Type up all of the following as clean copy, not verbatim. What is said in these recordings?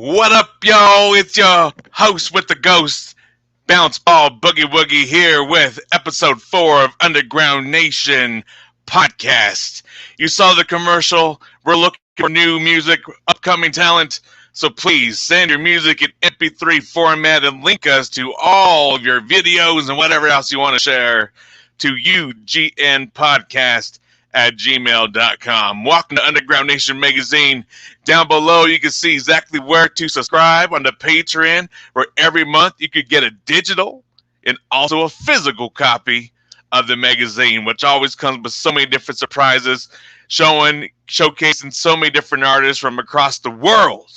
What up, y'all? It's your host with the ghost, Bounce Ball Boogie Woogie, here with episode 4 of Underground Nation podcast. You saw the commercial. We're looking for new music, upcoming talent. So please send your music in MP3 format and link us to all of your videos and whatever else you want to share to ugnpodcast@gmail.com. Welcome to Underground Nation Magazine. Down below, you can see exactly where to subscribe on the Patreon, where every month you could get a digital and also a physical copy of the magazine, which always comes with so many different surprises, showcasing so many different artists from across the world.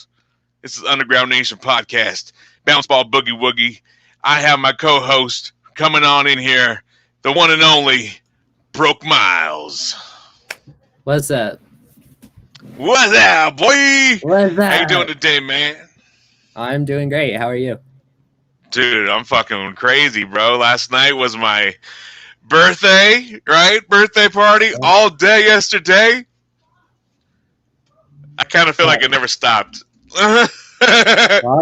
This is Underground Nation Podcast, Bounce Ball Boogie Woogie. I have my co-host coming on in here, the one and only Broke Miles. What's up? What's up, boy? What's up? How you doing today, man? I'm doing great. How are you? Dude, I'm fucking crazy, bro. Last night was my birthday, right? Birthday party all day yesterday. I kind of feel like it never stopped. Well,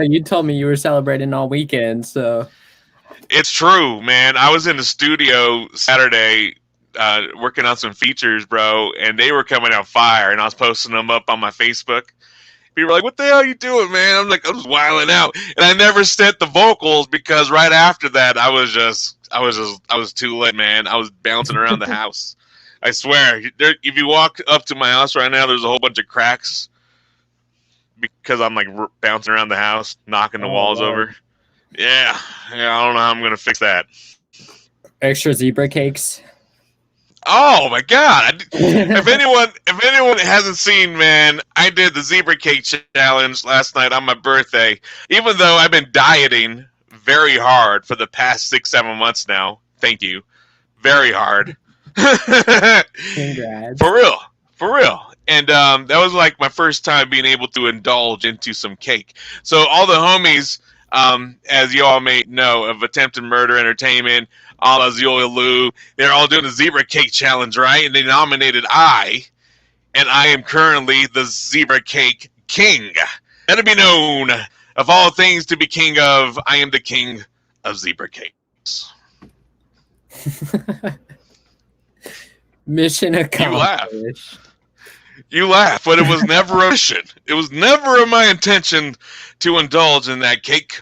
you told me you were celebrating all weekend, so... It's true, man. I was in the studio Saturday working on some features, bro, and they were coming out fire, and I was posting them up on my Facebook. People were like, what the hell are you doing, man? I'm like, I'm just wilding out. And I never sent the vocals because right after that, I was too late, man. I was bouncing around the house. I swear, if you walk up to my house right now, there's a whole bunch of cracks because I'm like bouncing around the house, knocking the walls over. Yeah, I don't know how I'm going to fix that. Extra zebra cakes. Oh my God! If anyone hasn't seen, man, I did the zebra cake challenge last night on my birthday. Even though I've been dieting very hard for the past 6-7 months now. Thank you, very hard. Congrats. For real. And that was like my first time being able to indulge into some cake. So all the homies, as you all may know, of Attempted Murder Entertainment, a la Ziola Lou, they're all doing the zebra cake challenge, right? And they nominated and I am currently the zebra cake king. Let it be known, of all things to be king of, I am the king of zebra cakes. Mission accomplished. You laugh, but it was never a mission. It was never my intention to indulge in that cake.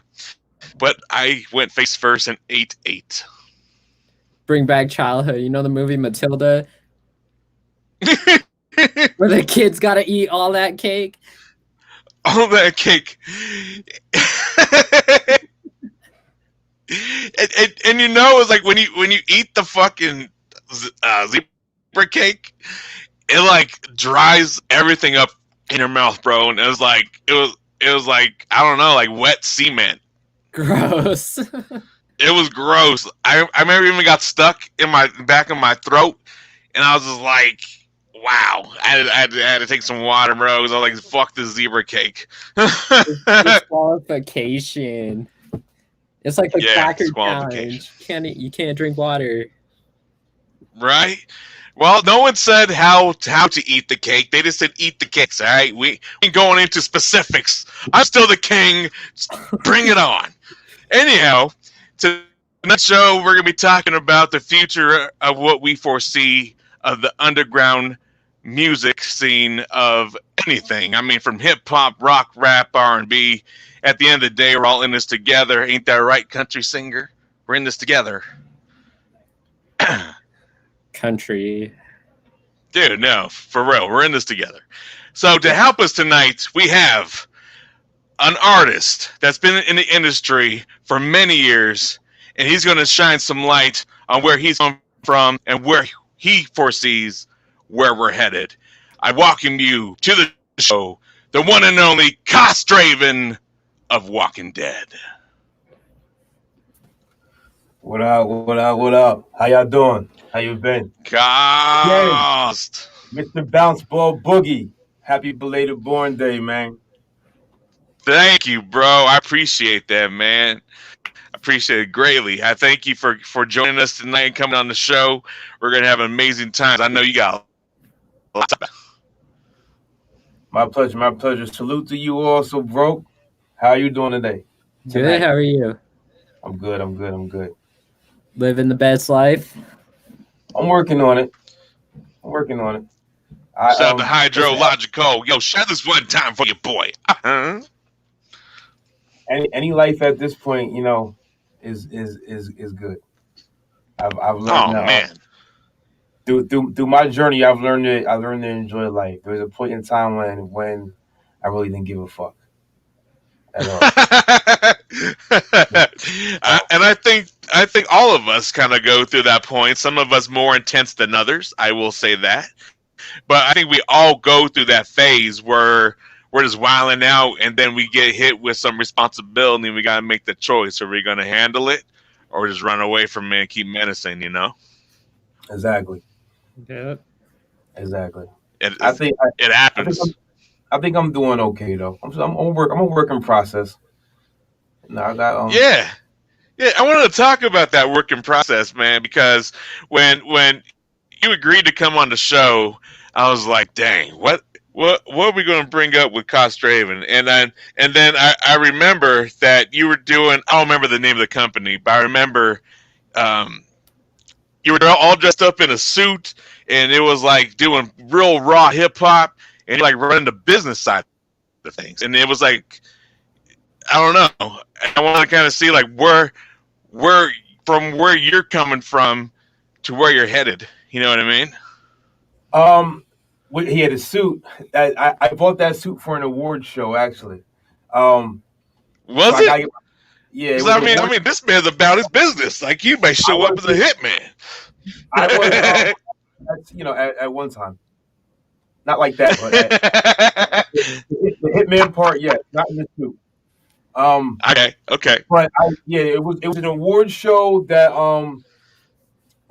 But I went face first and ate 8. Bring back childhood. You know the movie Matilda? Where the kids gotta eat all that cake? All that cake. and you know, it's like when you eat the fucking zebra cake, it like dries everything up in your mouth, bro. And it was like I don't know, like wet cement. Gross. It was gross. I remember even got stuck in my back of my throat, and I was just like, wow. I had to take some water, bro. I was like, fuck this zebra cake. Disqualification. It's like the cracker challenge. You can't drink water. Right? Well, no one said how to eat the cake. They just said eat the cakes, all right? We ain't going into specifics. I'm still the king. Bring it on. Anyhow, tonight's show, we're going to be talking about the future of what we foresee of the underground music scene of anything. I mean, from hip-hop, rock, rap, R&B. At the end of the day, we're all in this together. Ain't that right, country singer? We're in this together. Country. Dude, no, for real. We're in this together. So to help us tonight, we have an artist that's been in the industry for many years, and he's going to shine some light on where he's come from and where he foresees where we're headed. I welcome you to the show, the one and only Caust Draven of Walkin Dead. What up? How y'all doing? How you been? Caust. Mr. Bounce Ball Boogie. Happy belated born day, man. Thank you, bro. I appreciate that, man. I appreciate it greatly. I thank you for joining us tonight and coming on the show. We're going to have an amazing time. I know you got a lot to... My pleasure. Salute to you also, bro. How are you doing today? Good. How are you? I'm good. I'm good. I'm good. Living the best life. I'm working on it. Shout out to Hydrological. Yo, share this one time for your boy. Any life at this point, is good. I've learned that. Man. Through my journey, I learned to enjoy life. There was a point in time when I really didn't give a fuck at all. And I think all of us kind of go through that point. Some of us more intense than others. I will say that. But I think we all go through that phase where we're just wilding out, and then we get hit with some responsibility, and we got to make the choice. Are we going to handle it or just run away from it and keep menacing, Exactly. Yeah. Exactly. I think it happens. I think I'm doing okay, though. I'm a work in process. No, I got Yeah. I wanted to talk about that work in process, man, because when you agreed to come on the show, I was like, dang, what are we going to bring up with Caust Draven? And then I remember that you were doing, I don't remember the name of the company, but I remember you were all dressed up in a suit, and it was like doing real raw hip hop, and you're like running the business side of things. And it was like, I don't know. I want to kind of see like where from where you're coming from to where you're headed. You know what I mean? He had a suit. I bought that suit for an award show, actually. Was so it? Yeah. It I mean, this man's about his business. Like, you may show up as a hitman. I was, at one time. Not like that, but the hitman part, yes, not in the suit. Okay. But it was an award show that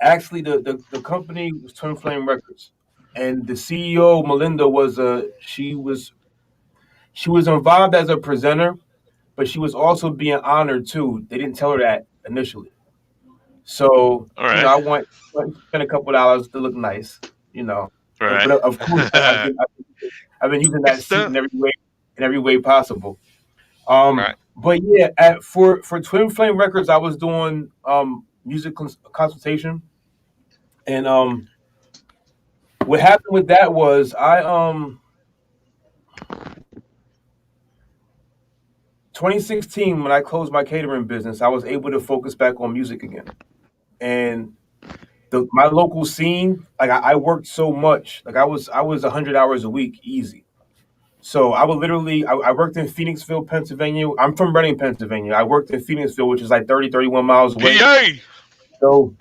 actually the company was Twin Flame Records, and the CEO Melinda she was involved as a presenter, but she was also being honored too. They didn't tell her that initially, so right. I went to spend a couple dollars to look nice, Right. But of course, I've been using that suit in every way possible. Right. But yeah, for Twin Flame Records, I was doing music consultation, and what happened with that was 2016, when I closed my catering business, I was able to focus back on music again, and my local scene, like I worked so much, like I was 100 hours a week easy. So I would literally, I worked in Phoenixville, Pennsylvania. I'm from Reading, Pennsylvania. I worked in Phoenixville, which is like 31 miles away. Yay! So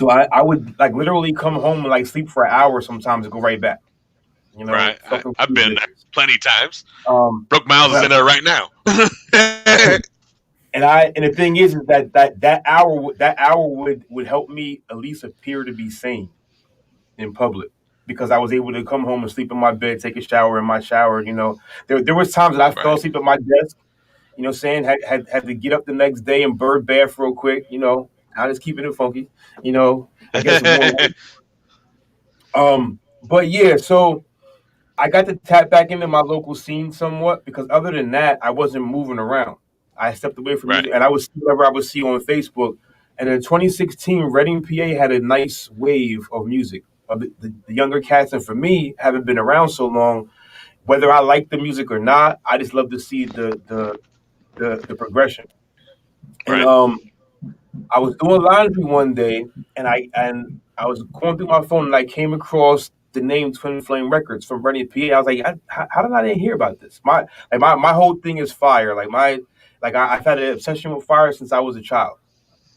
I would like literally come home and like sleep for an hour sometimes and go right back. Right. I've been there plenty of times. Brooke Miles is in there right now. And the thing is that hour would help me at least appear to be sane in public, because I was able to come home and sleep in my bed, take a shower in my shower. There was times that I fell asleep at my desk. Had to get up the next day and bird bath real quick. I just keeping it funky. I guess more. But yeah, so I got to tap back into my local scene somewhat, because other than that, I wasn't moving around. I stepped away from music, and I would see whatever I would see on Facebook. And in 2016, Reading, PA had a nice wave of music. The younger cats, and for me, having been around so long, whether I like the music or not, I just love to see the progression. Right. And I was doing laundry one day, and I was going through my phone, and I came across the name Twin Flame Records from Reading, PA. I was like, how did I didn't hear about this? My whole thing is fire. I've had an obsession with fire since I was a child,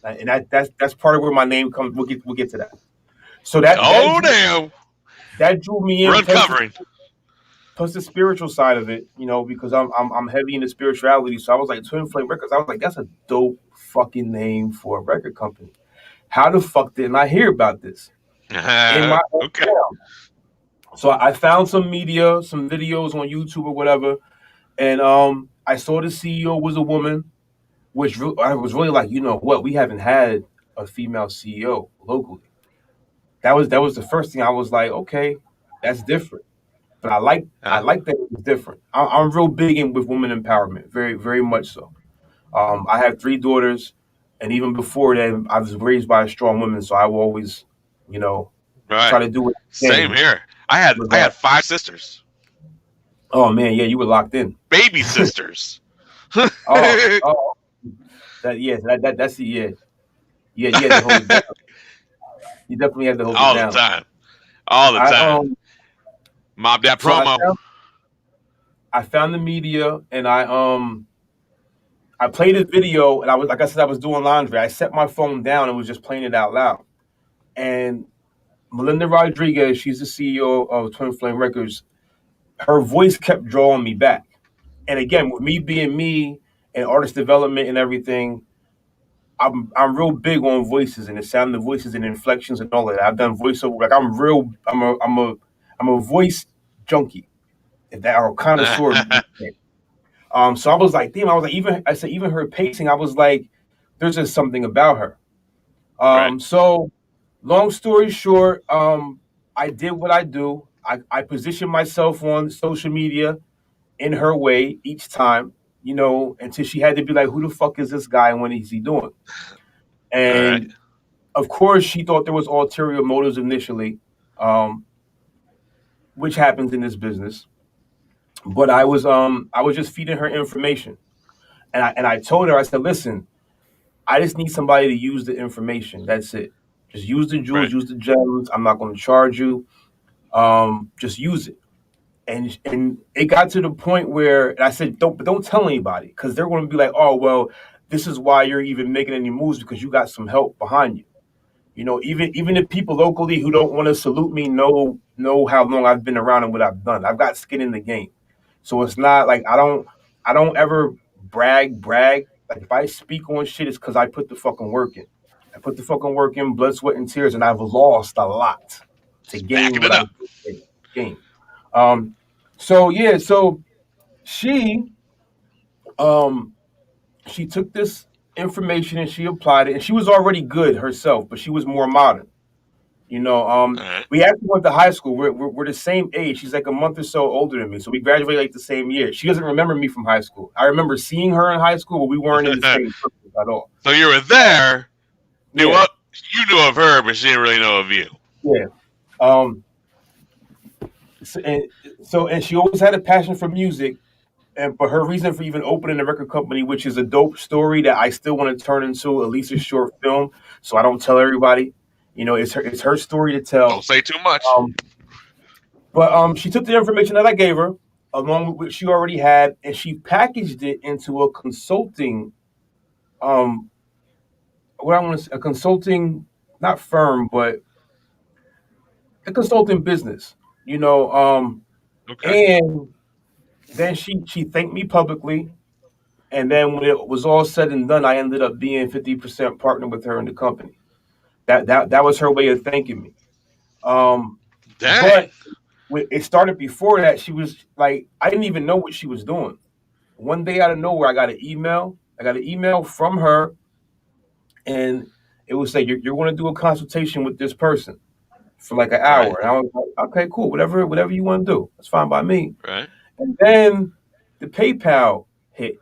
and that's part of where my name comes. We'll get to that. So that drew me in. We're uncovering. Plus the spiritual side of it, because I'm heavy into spirituality. So I was like, Twin Flame Records. I was like, that's a dope fucking name for a record company. How the fuck didn't I hear about this? In my okay. So I found some media, some videos on YouTube or whatever, and I saw the CEO was a woman, which I was really like, we haven't had a female CEO locally. That was the first thing I was like, okay, that's different. But I like that it's different. I'm real big with women empowerment, very, very much so. I have 3 daughters, and even before that, I was raised by a strong woman, so I will always, try to do what I Same can. here. I had 5 sisters. Oh man, yeah, you were locked in. Baby sisters. oh, that's the yeah. You had to hold it down. You definitely had to hold it down. All the time. Mob that promo. I found the media, and I played a video, and I was doing laundry. I set my phone down and was just playing it out loud. And Melinda Rodriguez, she's the CEO of Twin Flame Records. Her voice kept drawing me back. And again, with me being me and artist development and everything, I'm real big on voices and the sound of voices and inflections and all of that. I've done voiceover. Like I'm a voice junkie, if that or connoisseur. So I was like, damn. Even her pacing. I was like, there's just something about her. Right. So, long story short, I did what I do. I positioned myself on social media in her way each time, until she had to be like, who the fuck is this guy and what is he doing? And of course, she thought there was ulterior motives initially, which happens in this business. But I was just feeding her information, and I told her, I said, listen, I just need somebody to use the information. That's it. Just use the jewels, use the gems. I'm not going to charge you. Just use it. And it got to the point where I said, don't tell anybody, because they're going to be like, oh, well, this is why you're even making any moves, because you got some help behind you. Even if people locally who don't want to salute me know how long I've been around and what I've done. I've got skin in the game. So it's not like I don't ever brag. Like if I speak on shit, it's because I put the fucking work in. I put the fucking work in, blood, sweat, and tears, and I've lost a lot to gain what I gained. So she took this information and she applied it, and she was already good herself, but she was more modern. We actually went to high school. We're the same age. She's like a month or so older than me, so we graduated like the same year. She doesn't remember me from high school. I remember seeing her in high school, but we weren't in the same circles at all. So you were there. You knew of her, but she didn't really know of you. Yeah. And she always had a passion for music, but her reason for even opening a record company, which is a dope story that I still want to turn into at least a short film, so I don't tell everybody. It's her story to tell. Don't say too much. But she took the information that I gave her, along with what she already had, and she packaged it into a consulting, a consulting, not firm, but a consulting business. And then she thanked me publicly, and then when it was all said and done, I ended up being 50% partner with her in the company. That was her way of thanking me. But it started before that. She was like, I didn't even know what she was doing. One day out of nowhere, I got an email. From her, and it would say, you're going to do a consultation with this person for like an hour. Right. And I was like, okay, cool. Whatever you want to do. That's fine by me. Right. And then the PayPal hit.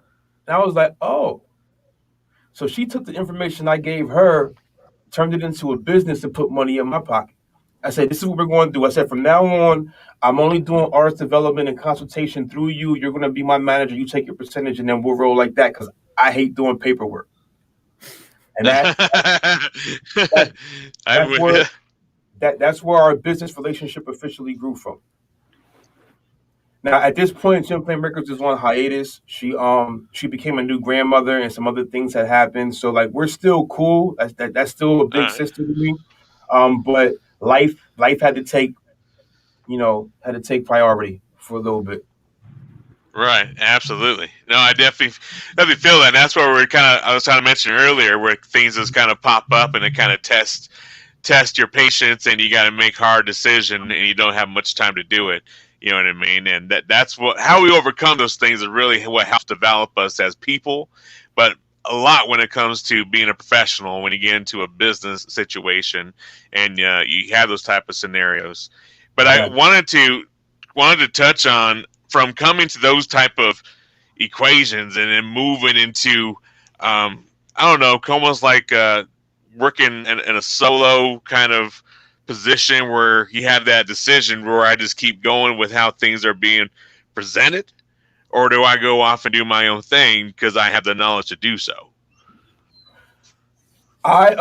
And I was like, oh. So she took the information I gave her, turned it into a business to put money in my pocket. I said, this is what we're going to do. I said, from now on, I'm only doing artist development and consultation through you. You're going to be my manager. You take your percentage, and then we'll roll like that, because I hate doing paperwork. And that's where our business relationship officially grew from. Now, at this point, Twin Flame Records is on hiatus. She became a new grandmother, and some other things had happened. So, like, we're still cool. That's still a big sister to me. But life had to take priority for a little bit. Right, absolutely. No, I definitely feel that. And that's where I was trying to mention earlier, where things just kind of pop up and it kind of test your patience, and you got to make hard decision, and you don't have much time to do it. You know what I mean? And that's how we overcome those things is really what helps develop us as people. But a lot when it comes to being a professional, when you get into a business situation and you have those type of scenarios. But I wanted to wanted to touch on from coming to those type of equations and then moving into, I don't know, almost like working in a solo kind of position where you have that decision where I just keep going with how things are being presented, or do I go off and do my own thing because I have the knowledge to do so? I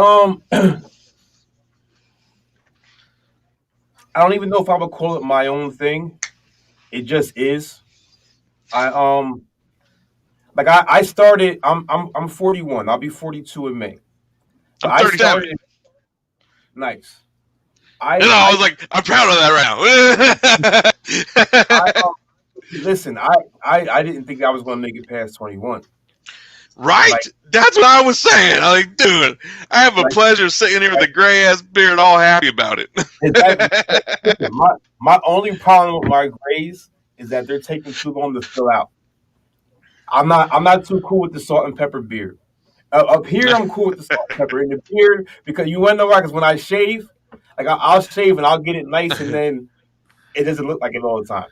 I don't even know if I would call it my own thing. It just is. I started. I'm 41. I'll be 42 in May. But I'm 37. Nice. I was like, I'm proud of that right now. Listen, I didn't think I was going to make it past 21. Right? Like, that's what I was saying. I'm like, dude, I have a pleasure sitting here with a gray ass beard, all happy about it. Exactly. My only problem with my grays is that they're taking too long to fill out. I'm not too cool with the salt and pepper beard. Up here, I'm cool with the salt and pepper. In the beard, because you want to know why? Because when I shave, like I'll shave and I'll get it nice, and then it doesn't look like it all the time.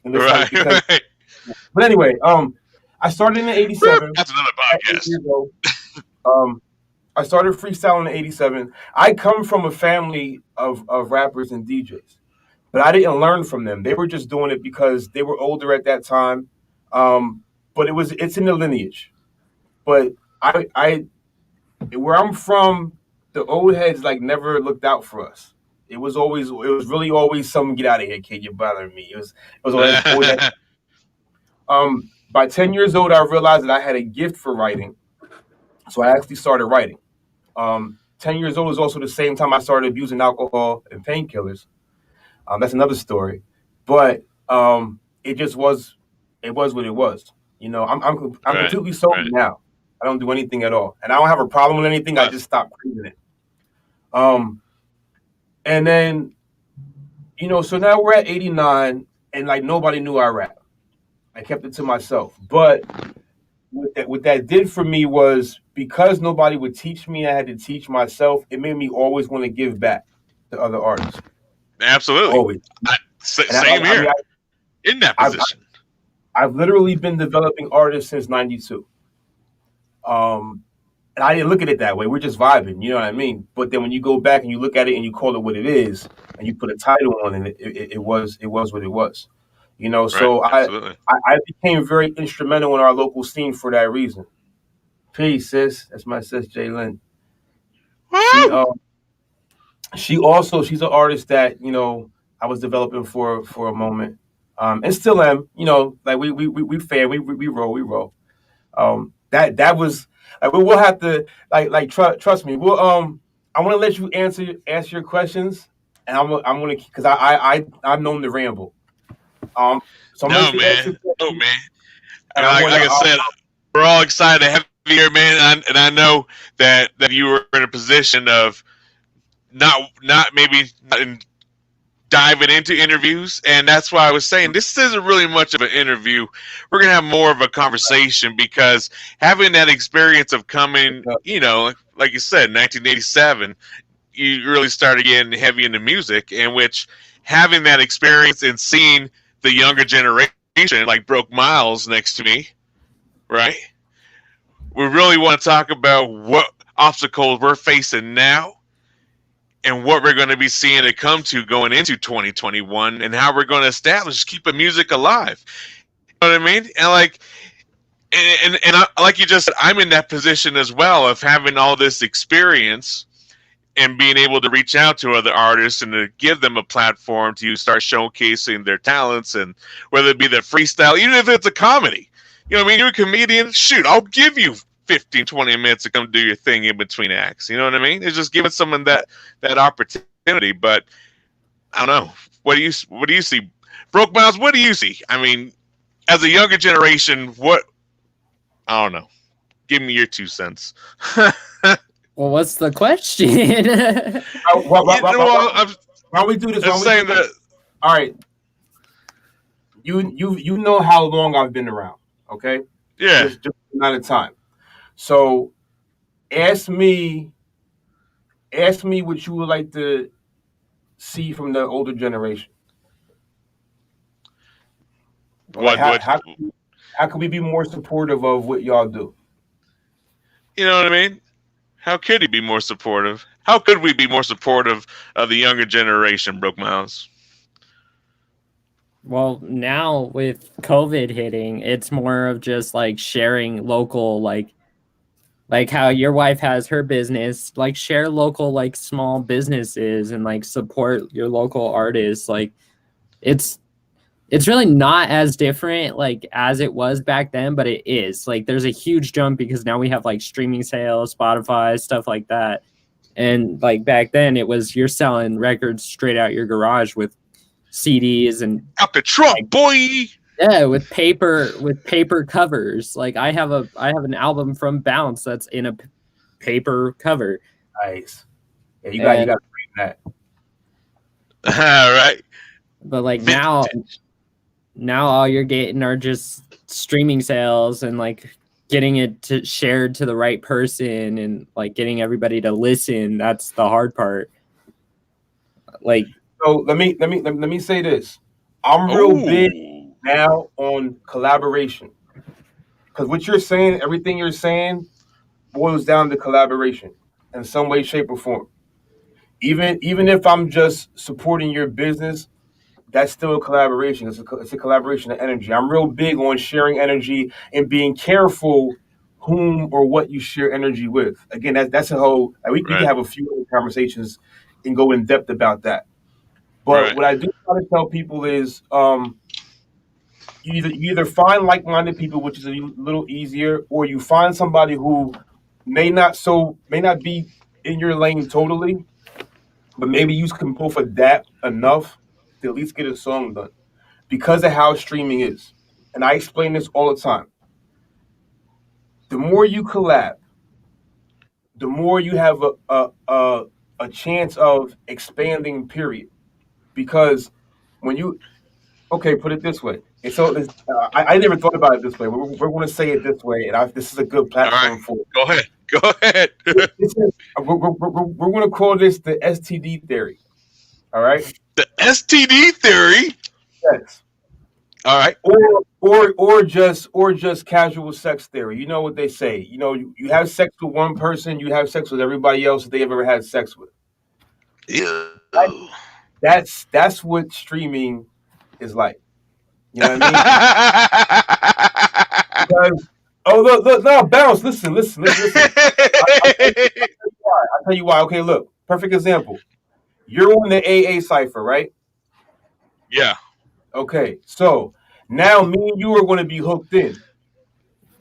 And it's right, because, right. But anyway, I started in '87. That's another podcast. I started freestyling in '87. I come from a family of rappers and DJs, but I didn't learn from them. They were just doing it because they were older at that time. But it's in the lineage. But I where I'm from, the old heads like never looked out for us. It was really always something. Get out of here, kid! You're bothering me. It was always by 10 years old, I realized that I had a gift for writing, so I actually started writing. 10 years old is also the same time I started abusing alcohol and painkillers. That's another story, but it just was. It was what it was. You know, I'm completely sober now. I don't do anything at all, and I don't have a problem with anything. I just stopped craving it. And then, you know, so now we're at 89, and like nobody knew I rap. I kept it to myself. But what that did for me was because nobody would teach me, I had to teach myself. It made me always want to give back to other artists. Absolutely. Always. Same here. In that position. I've literally been developing artists since '92. And I didn't look at it that way. We're just vibing, you know what I mean? But then when you go back and you look at it and you call it what it is, and you put a title on it, it was what it was. You know, so I became very instrumental in our local scene for that reason. Peace, sis. That's my sis, Jalen. She's an artist that, you know, I was developing for a moment. And still am, you know, like we fair, we roll. That was like we'll have to trust me. We'll I want to let you ask your questions, and I'm gonna because I'm known to ramble. So man. Like I said, we're all excited to have you here, man. And I know that you were in a position of not diving into interviews, and that's why I was saying this isn't really much of an interview. We're gonna have more of a conversation because having that experience of coming, you know, like you said, 1987, you really started getting heavy into music, in which having that experience and seeing the younger generation, like Broke Miles next to me, right? We really want to talk about what obstacles we're facing now and what we're going to be seeing it come to going into 2021 and how we're going to keep the music alive. You know what I mean? And like you just said, I'm in that position as well of having all this experience and being able to reach out to other artists and to give them a platform to start showcasing their talents, and whether it be the freestyle, even if it's a comedy. You know what I mean? You're a comedian. Shoot, I'll give you 15, 20 minutes to come do your thing in between acts. You know what I mean? It's just giving someone that opportunity. But I don't know. What do you see? Broke Miles, what do you see? I mean, as a younger generation, I don't know. Give me your 2 cents. Well, what's the question? Why we do this? I'm saying that. All right. You know how long I've been around, okay? Yeah. Just amount of time. So, ask me what you would like to see from the older generation. Like how can we be more supportive of what y'all do? You know what I mean? How could he be more supportive? How could we be more supportive of the younger generation, Broke Miles? Well, now with COVID hitting, it's more of just like sharing local, like how your wife has her business, like share local, like small businesses and like support your local artists. Like it's really not as different like as it was back then, but it is. Like there's a huge jump because now we have like streaming sales, Spotify, stuff like that. And like back then it was you're selling records straight out your garage with CDs and out the trunk, like, boy. Yeah, with paper covers. Like I have an album from Bounce that's in a paper cover. Nice. Yeah, you got to bring that. All right. But like now all you're getting are just streaming sales and like getting it shared to the right person and like getting everybody to listen. That's the hard part. Like, so let me say this. I'm real big now on collaboration, because what you're saying, everything you're saying, boils down to collaboration in some way, shape, or form. Even if I'm just supporting your business, that's still a collaboration. It's a collaboration of energy. I'm real big on sharing energy and being careful whom or what you share energy with. Again, that's a whole. We can have a few other conversations and go in depth about that. But what I do try to tell people is, you either find like-minded people, which is a little easier, or you find somebody who may not be in your lane totally, but maybe you can both adapt enough to at least get a song done because of how streaming is. And I explain this all the time. The more you collab, the more you have a chance of expanding, period. Because when you, okay, put it this way. And so I never thought about it this way. We're going to say it this way, and this is a good platform for it. Go ahead. We're going to call this the STD theory. All right? The STD theory? Yes. All right. Or just casual sex theory. You know what they say. You know, you have sex with one person, you have sex with everybody else that they ever had sex with. Yeah. That's what streaming is like. You know what I mean? Because, look, no, Bounce, listen. I'll tell you why. Okay, look, perfect example. You're on the AA cipher, right? Yeah. Okay, so now me and you are going to be hooked in.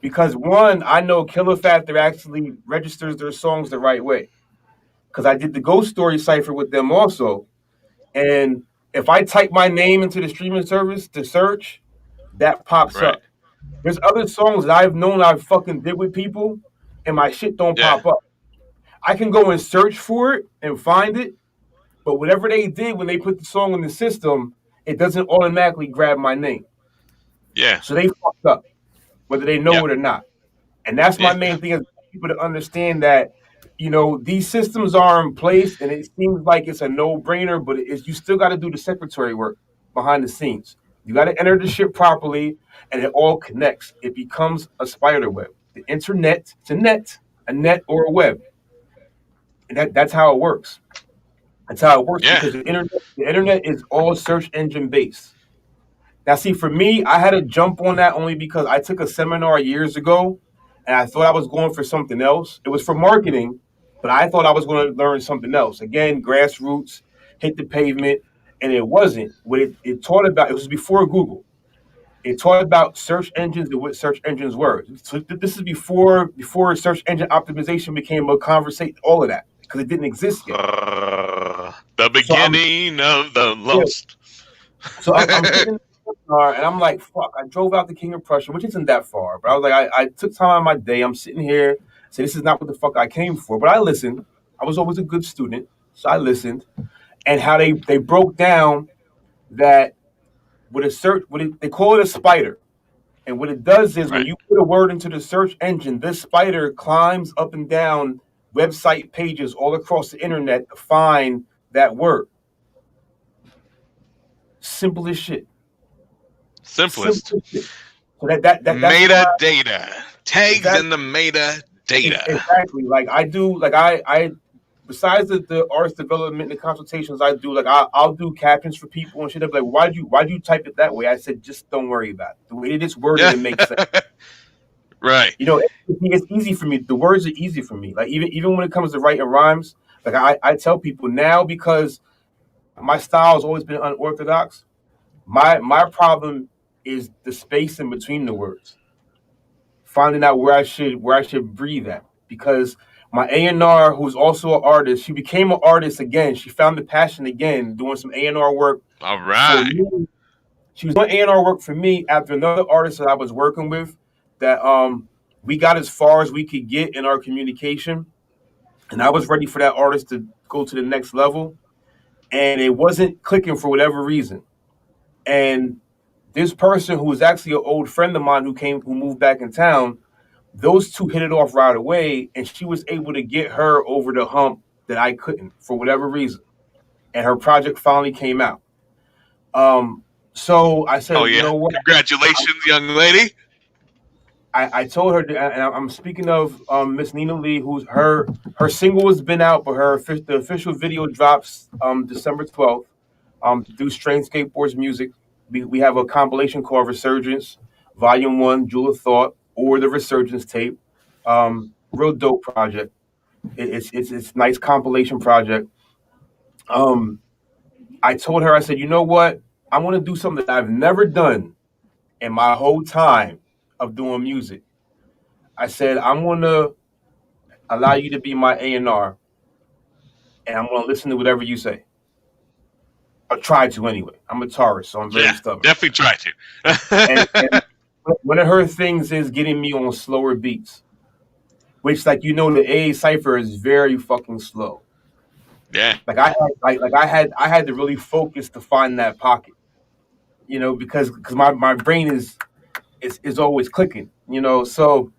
Because one, I know Killer Factor actually registers their songs the right way. Because I did the Ghost Story cipher with them also. And if I type my name into the streaming service to search, that pops up. There's other songs that I've known I've fucking did with people, and my shit don't pop up. I can go and search for it and find it, but whatever they did when they put the song in the system, it doesn't automatically grab my name. Yeah. So they fucked up, whether they know it or not. And that's my main thing, is people to understand that, you know, these systems are in place, and it seems like it's a no-brainer, but you still got to do the secretary work behind the scenes. You got to enter the shit properly, and it all connects. It becomes a spider web. The internet, it's a net or a web. And that's how it works. That's how it works, because the internet is all search engine based. Now, see, for me, I had to jump on that only because I took a seminar years ago, and I thought I was going for something else. It was for marketing, but I thought I was going to learn something else. Again, grassroots, hit the pavement, and it wasn't. What it taught about, it was before Google. It taught about search engines and what search engines were. So this is before search engine optimization became a conversation, all of that, because it didn't exist yet. The beginning of the lost. So I'm sitting in the car, and I'm like, fuck, I drove out to King of Prussia, which isn't that far. But I was like, I took time out of my day. I'm sitting here. So this is not what the fuck I came for. But I listened. I was always a good student. So I listened. And how they broke down that with a search, they call it a spider. And what it does is when you put a word into the search engine, this spider climbs up and down website pages all across the internet to find that word. Simple as shit. Simplest. Simple shit. So that's why Metadata. Tags in exactly the metadata. exactly like I do like I besides the artist development and the consultations I do, like I'll do captions for people and shit. They'll be like, why'd you type it that way? I said, just don't worry about it. The way it is worded, it makes sense. Right. You know, it's easy for me. The words are easy for me. Like even when it comes to writing rhymes, like I tell people now, because my style has always been unorthodox. My problem is the space in between the words, finding out where I should breathe at. Because my A&R, who's also an artist, she became an artist again. She found the passion again, doing some A&R work All for right. me. She was doing A&R work for me after another artist that I was working with. That we got as far as we could get in our communication, and I was ready for that artist to go to the next level, and it wasn't clicking for whatever reason. And this person, who was actually an old friend of mine who moved back in town, those two hit it off right away, and she was able to get her over the hump that I couldn't for whatever reason. And her project finally came out. So I Oh said, you yeah. know what? Congratulations, young lady. I told her, and I'm speaking of Miss Nina Lee, who's her single has been out, but the official video drops December 12th. Through Strain Skateboards Music, we have a compilation called Resurgence, Volume One, Jewel of Thought, or the Resurgence tape. Real dope project. It's nice compilation project. I told her, I said, you know what? I want to do something that I've never done in my whole time of doing music. I said, I'm going to allow you to be my A&R, and I'm going to listen to whatever you say. I'll try to anyway. I'm a Taurus, so I'm very Yeah, stubborn. definitely try And to. one of her things is getting me on slower beats, which, like, the A cipher is very fucking slow. Yeah. Like I had to really focus to find that pocket, because my brain is always clicking, So,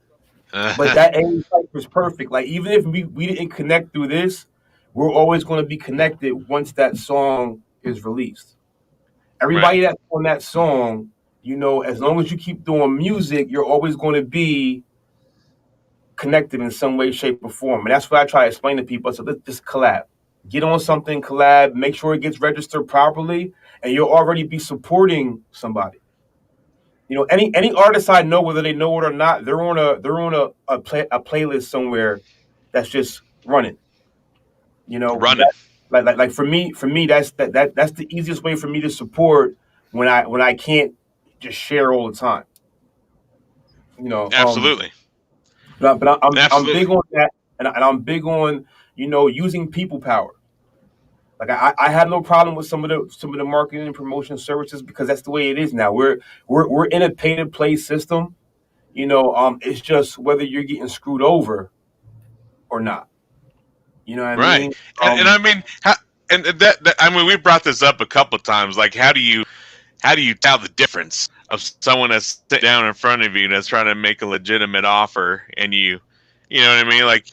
but that A cipher is perfect. Like, even if we didn't connect through this, we're always going to be connected once that song is released. Everybody Right. that's on that song, as long as you keep doing music, you're always going to be connected in some way, shape, or form. And that's what I try to explain to people. So let's just collab. Get on something, collab, make sure it gets registered properly, and you'll already be supporting somebody. Any artist I know, whether they know it or not, they're on a playlist somewhere that's just running. Running. Like for me, that's the easiest way for me to support when I can't just share all the time. You know, um, Absolutely. but I'm big Absolutely. on that, and I'm big on using people power. Like I have no problem with some of the marketing and promotion services, because that's the way it is now. We're in a pay to play system. It's just whether you're getting screwed over or not. You know what I Right. mean? And I mean, and that I mean, we brought this up a couple times. Like, how do you tell the difference of someone that's sitting down in front of you that's trying to make a legitimate offer, and you know what I mean? Like,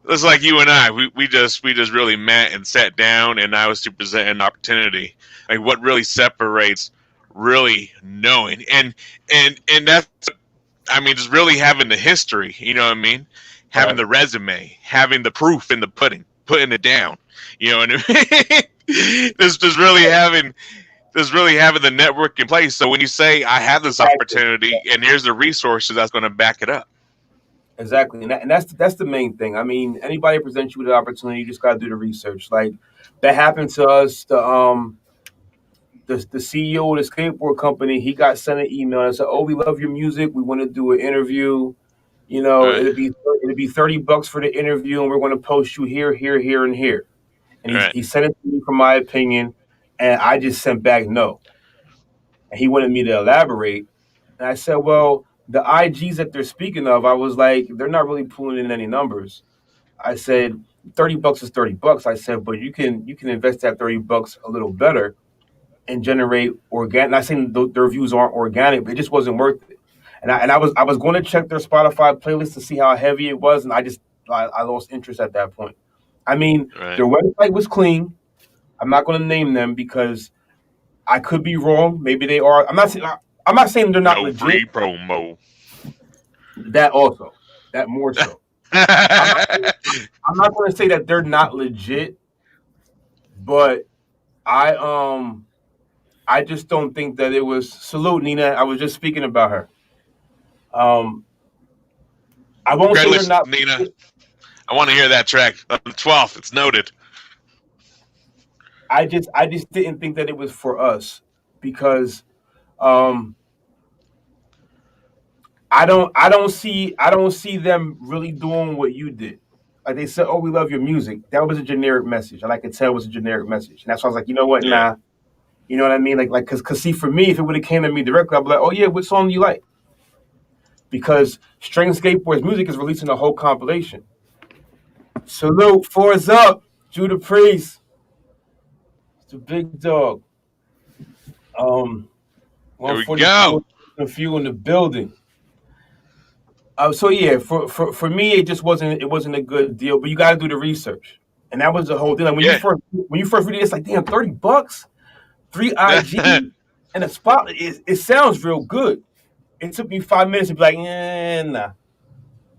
it's like you and I, we just really met and sat down, and I was to present an opportunity. Like, what really separates really knowing, and that's, I mean, just really having the history. You know what I mean? Having Right. the resume, having the proof in the pudding, putting it down. You know what I mean? just really having the network in place. So when you say I have this Exactly. opportunity and here's the resources that's going to back it up. Exactly, and that's the main thing. I mean, anybody presents you with an opportunity, you just got to do the research. Like that happened to us. The CEO of the skateboard company, he got sent an email and said, "Oh, we love your music. We want to do an interview. Right. It'll be $30 for the interview, and we're going to post you here, here, here, and here." And Right. he sent it to me for my opinion, and I just sent back no. And he wanted me to elaborate, and I said, "Well, the IGs that they're speaking of, I was like, they're not really pulling in any numbers." I said, $30 is $30. I said, but you can invest that $30 a little better and generate organic. Not saying the reviews aren't organic, but it just wasn't worth it. And I was going to check their Spotify playlist to see how heavy it was, and I lost interest at that point. I mean, Right. their website was clean. I'm not going to name them because I could be wrong. Maybe they are. I'm not saying I'm not saying they're not No legit. free promo. That also, that more so. I'm not going to say that they're not legit, but I just don't think that it was. Salute, Nina. I was just speaking about her. I won't say they're Congratulations, not. Nina. I want to hear that track on the 12th. It's noted. I just didn't think that it was for us because I don't see them really doing what you did. Like they said, "Oh, we love your music." That was a generic message, and I could tell it was a generic message, and that's why I was like, you know what, nah, you know what I mean? Like, cause see, for me, if it would have came to me directly, I'd be like, "Oh yeah, what song do you like?" Because String Skateboards Music is releasing a whole compilation. Salute, fours up, Judah Priest, it's a big dog. There we go. A few in the building. So yeah, for me, it just wasn't a good deal. But you got to do the research, and that was the whole thing. Like when you first read it, it's like damn, $30, 3 IG, and a spot. It sounds real good. It took me 5 minutes to be like, nah.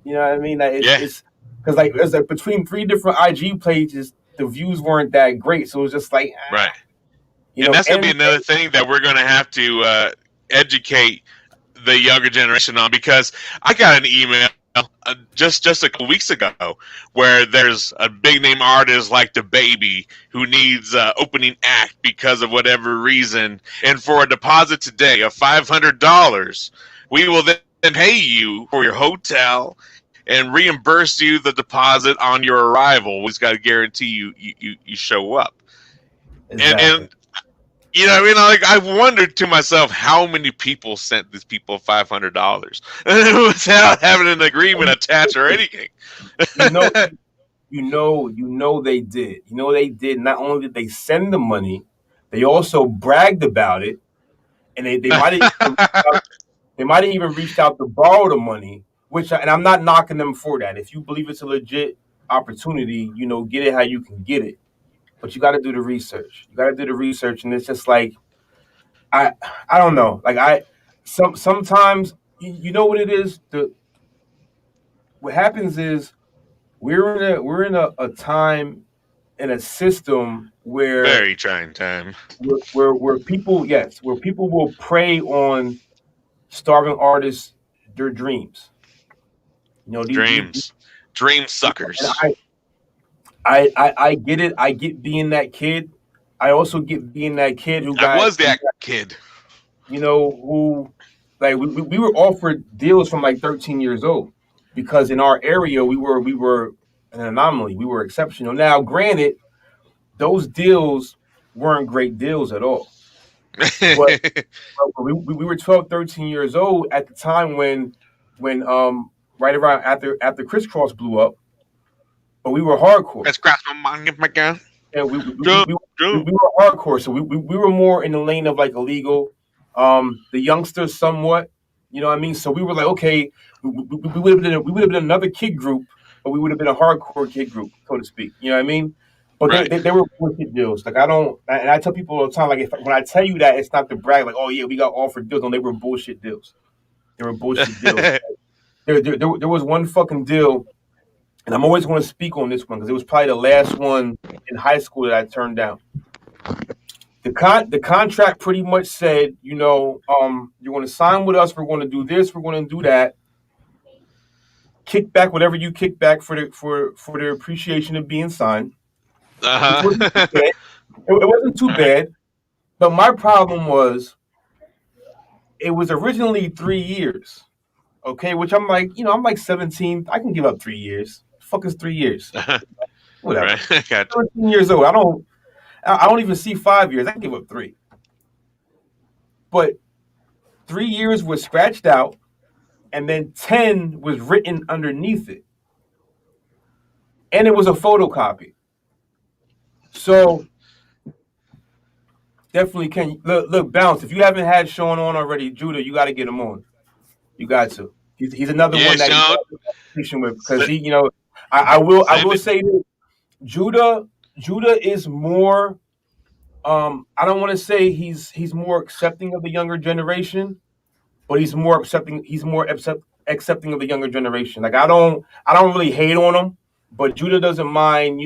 You know what I mean? Like, it's because like there's like between 3 different IG pages, the views weren't that great. So it was just like right. You and know, that's going to be another thing that we're going to have to educate the younger generation on, because I got an email just a couple weeks ago where there's a big name artist like the Baby who needs opening act because of whatever reason, and for a deposit today of $500, we will then pay you for your hotel and reimburse you the deposit on your arrival. We've got to guarantee you show up. Exactly. And you know, I mean, like I wondered to myself how many people sent these people $500 without having an agreement attached or anything. you know they did. You know they did. Not only did they send the money, they also bragged about it, and they might have even reached out to borrow the money. And I'm not knocking them for that. If you believe it's a legit opportunity, you know, get it how you can get it. But you got to do the research. And it's just like, I don't know. Like sometimes you know what it is. What happens is we're in a time in a system where very trying time where people will prey on starving artists their dreams. You know, dream suckers. I get it. I get being that kid. I also get being that kid I was that kid. You know, who like we were offered deals from like 13 years old because in our area we were an anomaly. We were exceptional. Now, granted, those deals weren't great deals at all. But we were 12, 13 years old at the time when right around after Crisscross blew up. But we were hardcore. Let's grab my money, my gun. Yeah, we were hardcore, so we were more in the lane of like illegal. The youngsters somewhat, you know what I mean. So we were like, okay, we would have been another kid group, but we would have been a hardcore kid group, so to speak. You know what I mean? But right. they were bullshit deals. Like I tell people all the time, like when I tell you that, it's not to brag, like oh yeah, we got offered deals. No, they were bullshit deals. They were bullshit deals. There was one fucking deal. And I'm always going to speak on this one because it was probably the last one in high school that I turned down. The contract pretty much said, you know, you're going to sign with us. We're going to do this. We're going to do that. Kick back whatever you kick back for the appreciation of being signed. It wasn't too bad. But my problem was it was originally 3 years. Okay, which I'm like, you know, I'm like 17. I can give up 3 years. Fuck is 3 years? Whatever. Right. 13 years old. I don't even see 5 years. I can give up 3. But 3 years was scratched out, and then 10 was written underneath it, and it was a photocopy. So definitely can look bounce. If you haven't had Sean on already, Judah, you got to get him on. You got to. He's another one that you with because he, you know. I will say this. Judah is more. I don't want to say he's more accepting of the younger generation, but he's more accepting. He's more accepting of the younger generation. Like I don't really hate on him, but Judah doesn't mind,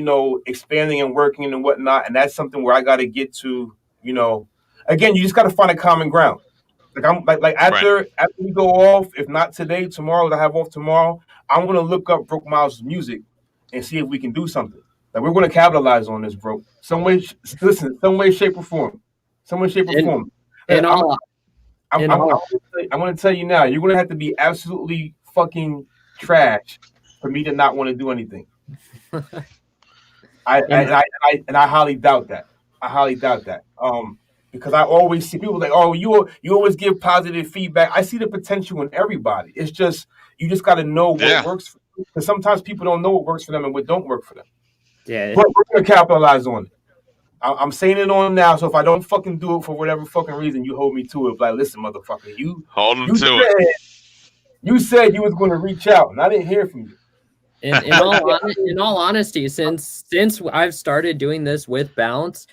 expanding and working and whatnot, and that's something where I got to get to. Again, you just got to find a common ground. Like I'm like after we go off, if not today, tomorrow, I have off tomorrow. I'm gonna look up Broke Miles' music and see if we can do something. Like we're gonna capitalize on this, bro. Some way, shape, or form. I'm gonna tell you now. You're gonna have to be absolutely fucking trash for me to not want to do anything. I highly doubt that. Because I always see people like, oh, you always give positive feedback. I see the potential in everybody. It's just you just got to know what works for them. Because sometimes people don't know what works for them and what don't work for them. Yeah, but we're gonna capitalize on it. I'm saying it on now. So if I don't fucking do it for whatever fucking reason, you hold me to it. Like, listen, motherfucker, you said you was going to reach out, and I didn't hear from you. In all honesty, since I've started doing this with Bounce,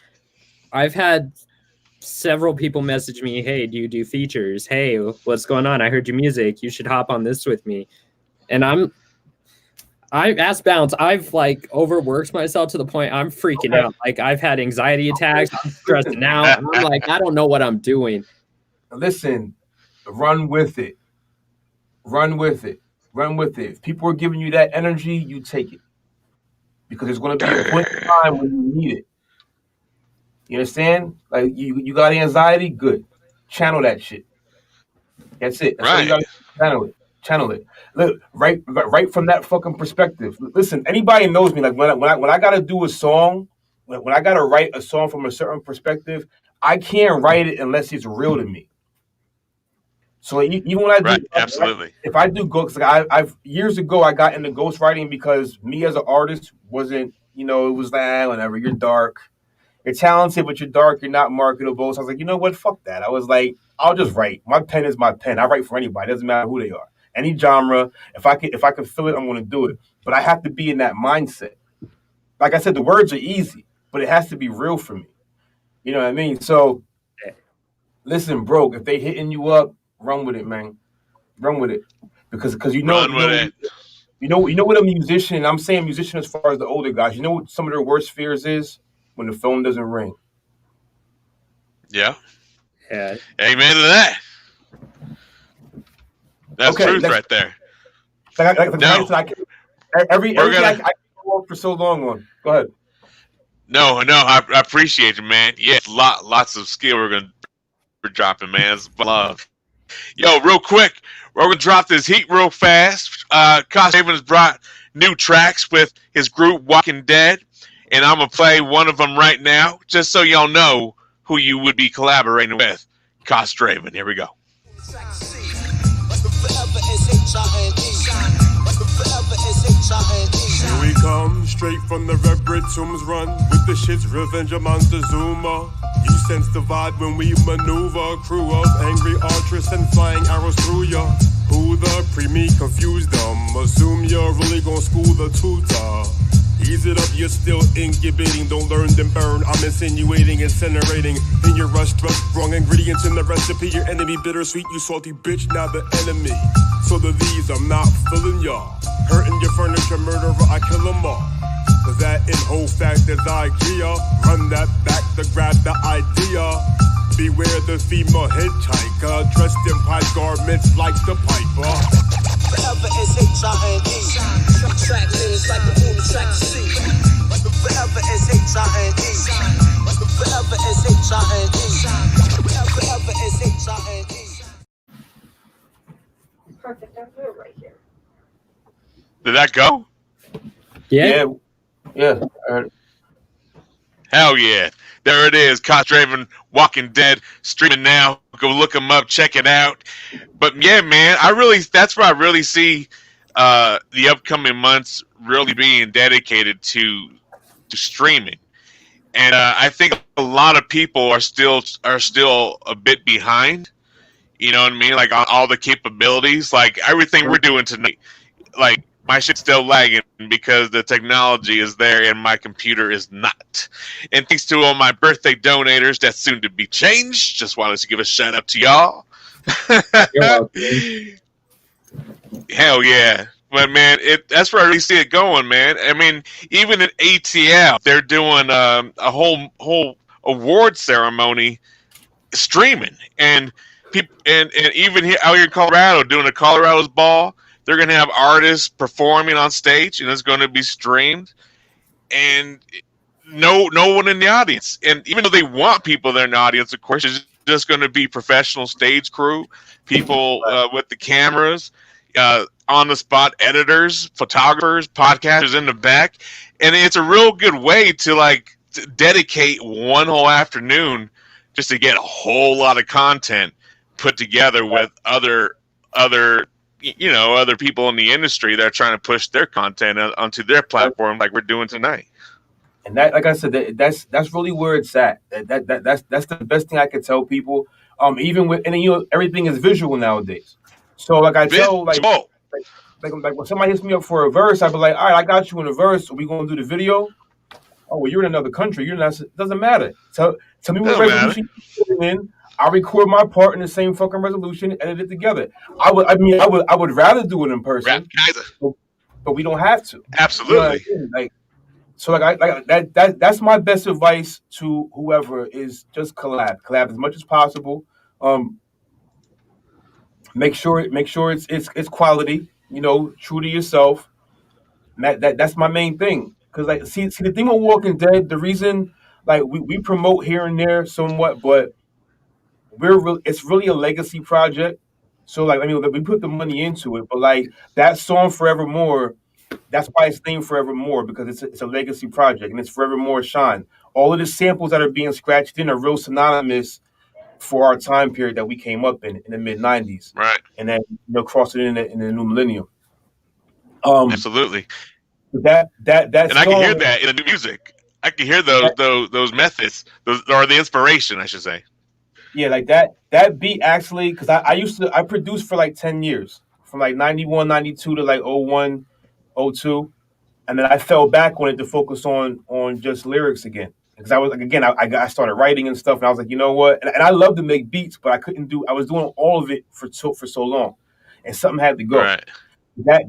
I've had several people message me, hey, do you do features? Hey, what's going on? I heard your music. You should hop on this with me. And I asked Bounce, I've like overworked myself to the point I'm freaking out. Like I've had anxiety attacks, I'm stressing out. I'm like, I don't know what I'm doing. Listen, run with it. If people are giving you that energy, you take it. Because there's going to be a point in time when you need it. You understand? Like you got anxiety, good. Channel that shit. That's it. That's all you got to channel it. Look, right from that fucking perspective. Listen, anybody knows me. Like when I gotta do a song, when I gotta write a song from a certain perspective, I can't write it unless it's real to me. So even when I do, absolutely. If I do ghost, I've years ago I got into ghostwriting because me as an artist wasn't, it was like whatever. You're dark. You're talented, but you're dark. You're not marketable. So I was like, you know what? Fuck that. I was like, I'll just write. My pen is my pen. I write for anybody. It doesn't matter who they are. Any genre. If I can feel it, I'm going to do it. But I have to be in that mindset. Like I said, the words are easy, but it has to be real for me. You know what I mean? So, listen, Broke, if they hitting you up, run with it, man. Run with it, because you know what a musician. I'm saying musician as far as the older guys. You know what some of their worst fears is? When the phone doesn't ring. Yeah. Amen to that. That's truth right there. I go on for so long on. Go ahead. No, I appreciate it, man. Yeah, lots of skill we're dropping, man. It's love. Yo, real quick, we're gonna drop this heat real fast. Caust Draven has brought new tracks with his group Walking Dead. And I'm going to play one of them right now, just so y'all know who you would be collaborating with. Caust Draven. Here we go. Here we come, straight from the Red Tombs run, with the shit's Revenge of Montezuma. You sense the vibe when we maneuver, crew of angry archers and flying arrows through ya. Who the pre-me confused them, assume you're really gonna school the tutor. Ease it up, you're still incubating. Don't learn, then burn. I'm insinuating, incinerating. In your rush, trust, wrong ingredients in the recipe. Your enemy bittersweet, you salty bitch, now the enemy. So the these, I'm not feeling y'all. Hurting your furniture, murderer, I kill them all. Cause that in whole fact is idea. Run that back to grab the idea. Beware the female hitchhiker, dressed in pipe garments like the piper. Forever is H-I-N-E. Track lyrics like the moon track C. Forever is H-I-N-E. Forever is H-I-N-E. Forever is H-I-N-E. Perfect, I'll do it right here. Did that go? Yeah. Hell yeah. There it is. Caust Draven, Walking Dead, streaming now. Go look them up, check it out. But yeah, man, that's where I really see the upcoming months really being dedicated to streaming. And I think a lot of people are still a bit behind. You know what I mean? Like on all the capabilities, like everything we're doing tonight, like my shit's still lagging because the technology is there and my computer is not. And thanks to all my birthday donators, that's soon to be changed. Just wanted to give a shout out to y'all. You're welcome. Hell yeah. But man, that's where I really see it going, man. I mean, even at ATL, they're doing a whole award ceremony streaming, and people and even here out here in Colorado doing a Colorado's Ball, they're gonna have artists performing on stage, and it's going to be streamed, and no one in the audience. And even though they want people there in the audience, of course, it's just going to be professional stage crew, people with the cameras, on the spot editors, photographers, podcasters in the back, and it's a real good way to dedicate one whole afternoon just to get a whole lot of content put together with other people in the industry that are trying to push their content onto their platform, like we're doing tonight. And that, like I said, that's really where it's at. That's the best thing I could tell people. Even with, and everything is visual nowadays. So like I tell like when somebody hits me up for a verse, I'd be like, all right, I got you in a verse. Are we gonna do the video? Oh, well, you're in another country. You're not. Doesn't matter. Tell me what resolution you put in. I record my part in the same fucking resolution, edit it together. I would rather do it in person, but we don't have to. Absolutely. That's my best advice to whoever is just collab as much as possible. Make sure it's quality. True to yourself. That's my main thing. Because see the thing with Walking Dead, the reason we promote here and there somewhat, but it's really a legacy project. So we put the money into it, but that song Forevermore, that's why it's named Forevermore, because it's a legacy project and it's Forevermore Shine. All of the samples that are being scratched in are real synonymous for our time period that we came up in the mid '90s, right? And then crossing in the new millennium. Absolutely. That and I can hear that in the music. I can hear those methods, or the inspiration, I should say. Yeah, that beat actually, because I produced for 10 years, from 91, 92 to 01, 02, and then I fell back on it to focus on just lyrics again. Because I was I started writing and stuff, and I was like, you know what? And I love to make beats, but I was doing all of it for so long, and something had to go. Right.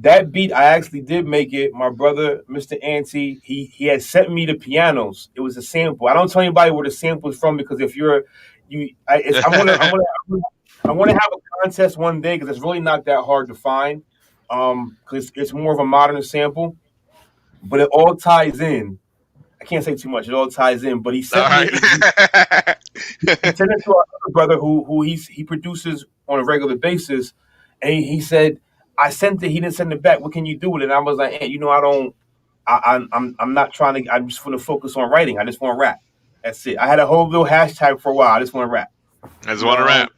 That beat, I actually did make it. My brother, Mr. Ante, he had sent me the pianos. It was a sample. I don't tell anybody where the sample is from, because if I want to have a contest one day, because it's really not that hard to find. Because it's more of a modern sample, but it all ties in. I can't say too much. It all ties in. But he sent me. He sent it to our other brother who he produces on a regular basis, and he said, I sent it. He didn't send it back. What can you do with it? And I was like, hey, I'm not trying to. I just want to focus on writing. I just want to rap. That's it. I had a whole little hashtag for a while. I just want to rap. I just want to rap.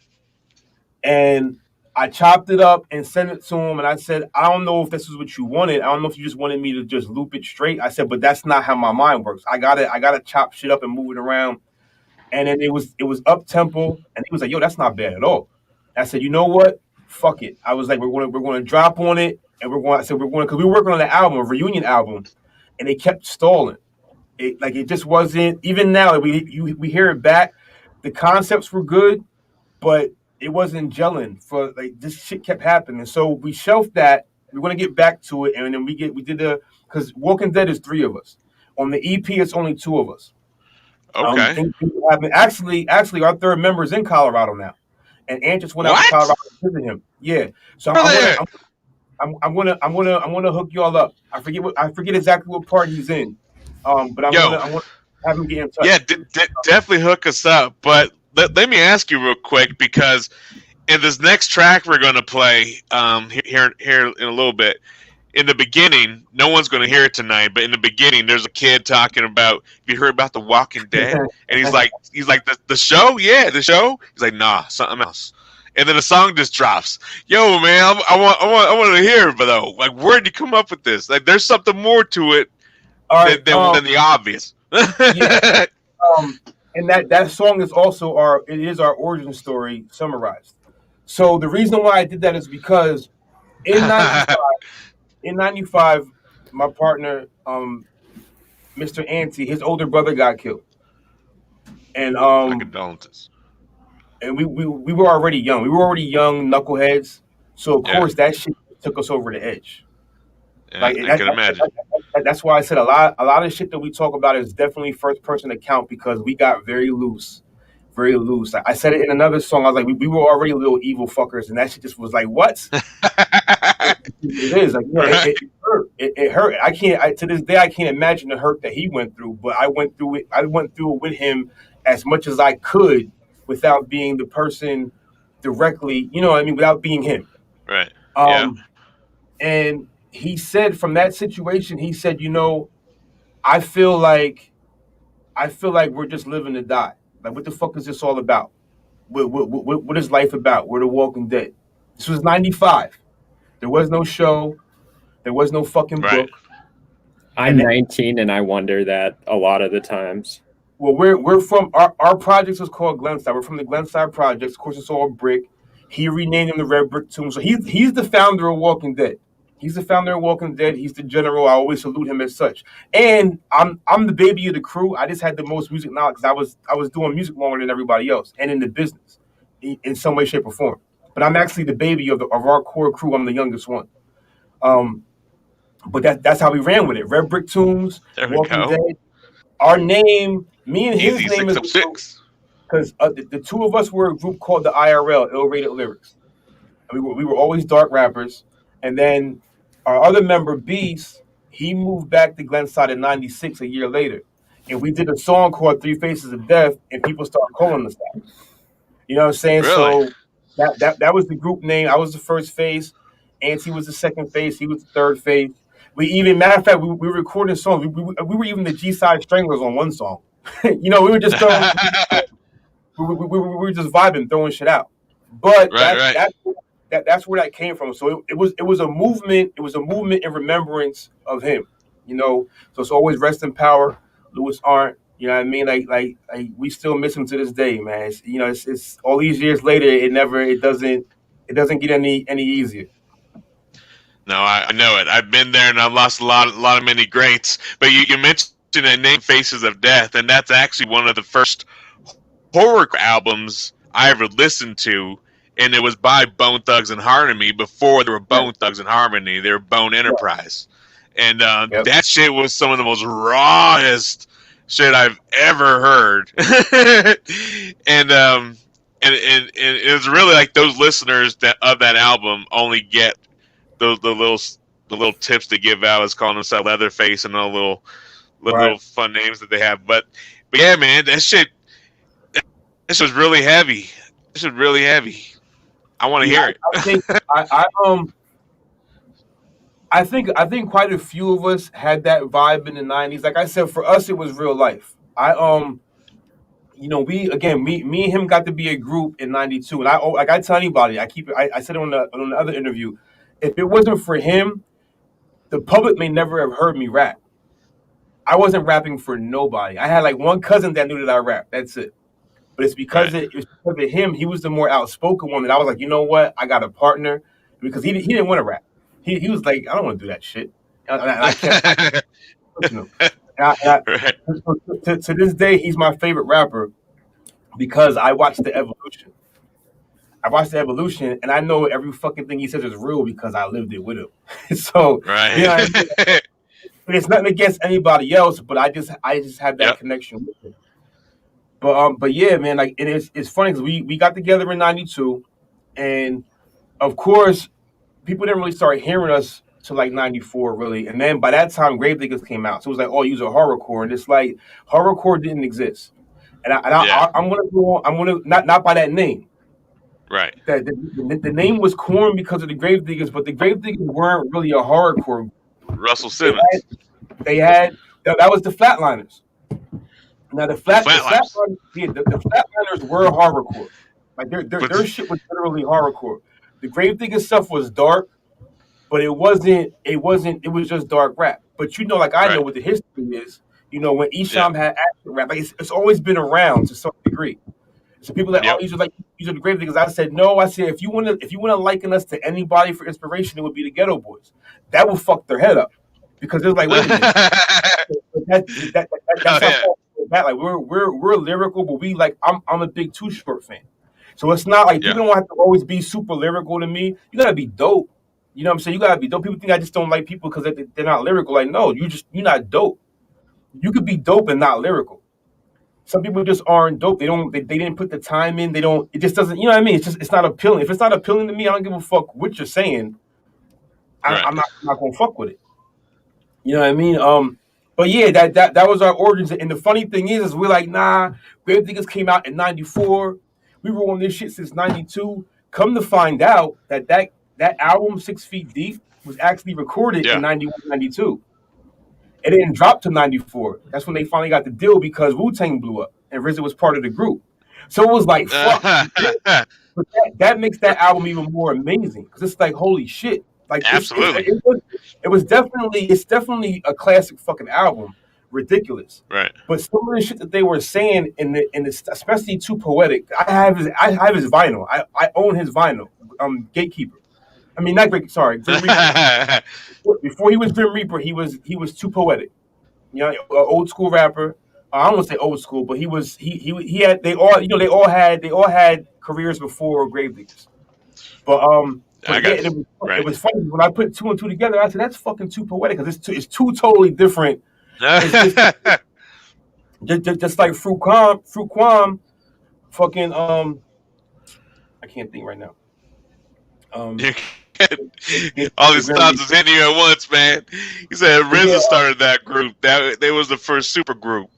And I chopped it up and sent it to him. And I said, I don't know if this is what you wanted. I don't know if you just wanted me to just loop it straight. I said, but that's not how my mind works. I gotta chop shit up and move it around. And then it was up tempo, and he was like, yo, that's not bad at all. I said, you know what? Fuck it. I was like, we're going to drop on it, and we're going because we were working on an album, a reunion album, and they kept stalling. It just wasn't. Even now, we hear it back. The concepts were good, but it wasn't gelling. For this shit kept happening, so we shelved that. We're going to get back to it, and then we did because Walking Dead is 3 of us. On the EP, it's only 2 of us. Okay. Actually, our third member is in Colorado now. And Ant just went out to Colorado to visit him. Yeah, so I'm gonna hook y'all up. I forget exactly what part he's in. But I'm gonna have him get in touch. Yeah, definitely hook us up. But let me ask you real quick, because in this next track we're gonna play here in a little bit. In the beginning, no one's going to hear it tonight, but in the beginning, there's a kid talking about, have you heard about The Walking Dead? And he's like, the show? Yeah, the show? He's like, nah, something else. And then the song just drops. Yo, man, I want to hear it, but though, where'd you come up with this? There's something more to it than the obvious. Yeah. And that song is also our origin story summarized. So the reason why I did that is because in 95, in 95, my partner, Mr. Ante, his older brother got killed. And my condolences. and we were already young. We were already young knuckleheads. So of course that shit took us over the edge. Yeah, I can imagine. That's why I said a lot of shit that we talk about is definitely first person account because we got very loose. Very loose. I said it in another song. I was like, we were already little evil fuckers, and that shit just was like, what? It is like, it hurt. It hurt. To this day, I can't imagine the hurt that he went through. But I went through it. I went through it with him as much as I could, without being the person directly. You know what I mean? Without being him. Right. And he said from that situation, he said, I feel like we're just living to die. Like, what the fuck is this all about? What is life about? We're the Walking Dead. This was 95. There was no show. There was no fucking book. I'm 19 and I wonder that a lot of the times. Well, we're from our projects was called Glenside. We're from the Glenside Projects. Of course, it's all brick. He renamed them the Red Brick Tomb. So he's the founder of Walking Dead. He's the founder of Walking Dead. He's the general. I always salute him as such. And I'm the baby of the crew. I just had the most music knowledge because I was doing music longer than everybody else and in the business in some way, shape, or form. But I'm actually the baby of our core crew. I'm the youngest one. But that's how we ran with it. Red Brick Tombs, Walking Dead. Our name, me and his name is because the two of us were a group called the IRL, Ill Rated Lyrics. And we were always dark rappers. And then our other member, Beast, he moved back to Glenside in '96 a year later. And we did a song called Three Faces of Death, and people started calling us that. You know what I'm saying? Really? So that was the group name. I was the first face. Auntie was the second face. He was the third face. Matter of fact, we recorded songs. We were even the G-side Stranglers on one song. We were just throwing, we were just vibing, throwing shit out. But that's where that came from. So it was a movement. It was a movement in remembrance of him. So it's always rest in power, Louis Arndt. You know what I mean? Like we still miss him to this day, man. It's all these years later. It doesn't get any easier. No, I know it. I've been there, and I've lost a lot of many greats. But you mentioned that name, Faces of Death, and that's actually one of the first horror albums I ever listened to, and it was by Bone Thugs and Harmony. Before there were Bone Thugs and Harmony, they were Bone Enterprise, and that shit was some of the most rawest shit I've ever heard. and it was really like those listeners of that album only get the little tips to give out, as calling themselves Leatherface and all the little fun names that they have. But yeah, man, that shit was really heavy. This is really heavy. I want to hear it. I think quite a few of us had that vibe in the 90s. Like I said, for us it was real life. Me and him got to be a group in '92, and I tell anybody, I said it on the other interview. If it wasn't for him, the public may never have heard me rap. I wasn't rapping for nobody. I had like one cousin that knew that I rap. That's it. But it's because of him. He was the more outspoken one. And I was like, you know what? I got a partner, because he didn't want to rap. He was like, I don't want to do that shit. And I kept pushing him. To this day, he's my favorite rapper because I watched the evolution. And I know every fucking thing he says is real because I lived it with him. So, but it's nothing against anybody else, but I just had that connection with him. But yeah, man, like it's funny because we got together in '92, and of course, people didn't really start hearing us till like '94, really. And then by that time, Gravediggers came out, so it was like, oh, use a horrorcore, and it's like horrorcore didn't exist. And I'm gonna go on. I'm gonna not by that name. Right. The name was Korn because of the Gravediggers, but the Gravediggers weren't really a horrorcore. Russell Simmons. They had that was the Flatliners. Now the Flatliners were horrorcore. Like their shit was literally horrorcore. The Gravediggers stuff was dark, but it wasn't. It was just dark rap. But like I know what the history is. When Esham had action rap, like it's always been around to some degree. So people that these are the Gravediggers. I said no. I said if you want to liken us to anybody for inspiration, it would be the Ghetto Boys. That will fuck their head up because it's like wait a minute. That's how like we're lyrical, but we like I'm a big Too Short fan. So it's not like people don't have to always be super lyrical to me. You gotta be dope. You know what I'm saying? You gotta be dope. People think I just don't like people because they're not lyrical. Like, no, you're not dope. You could be dope and not lyrical. Some people just aren't dope. They didn't put the time in. It just doesn't, you know what I mean? It's not appealing. If it's not appealing to me, I don't give a fuck what you're saying. I'm not gonna fuck with it. You know what I mean? But yeah, that was our origins. And the funny thing is we're like, nah, Grave Diggers came out in '94. We were on this shit since '92. Come to find out that album 6 Feet Deep was actually recorded in '91, '92. It didn't drop to '94. That's when they finally got the deal because Wu-Tang blew up and RZA was part of the group. So it was like, fuck. But that makes that album even more amazing because it's like, holy shit. Like, absolutely. It's definitely a classic fucking album. Ridiculous. Right. But some of the shit that they were saying in this, especially Too Poetic. I have his vinyl. I own his vinyl. Gatekeeper. I mean, not Grim Reaper. Before he was Grim Reaper, he was Too Poetic. You know, an old school rapper. I don't want to say old school, but he had they all had careers before Grave Diggers. But it was funny when I put 2 and 2 together. I said that's fucking Too Poetic because it's two totally different. It's just like Fruit Quam, fucking I can't think right now. All these thoughts is hitting you at once, man. He said RZA started that group. They was the first super group.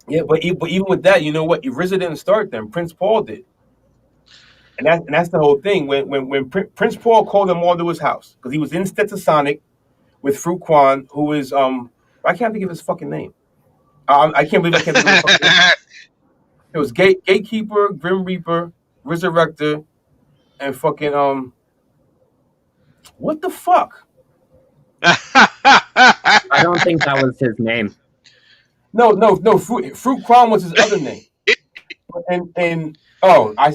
Yeah, but even with that, you know what? RZA didn't start them. Prince Paul did. And that's the whole thing. When Prince Paul called them all to his house because he was in Stetsasonic with Fruit Quan, who is I can't think of his fucking name. I can't believe I can't think of his fucking name. It was Gatekeeper, Grim Reaper, Resurrector, and fucking what the fuck? I don't think that was his name. No. Fruit Quan was his other name. And oh, I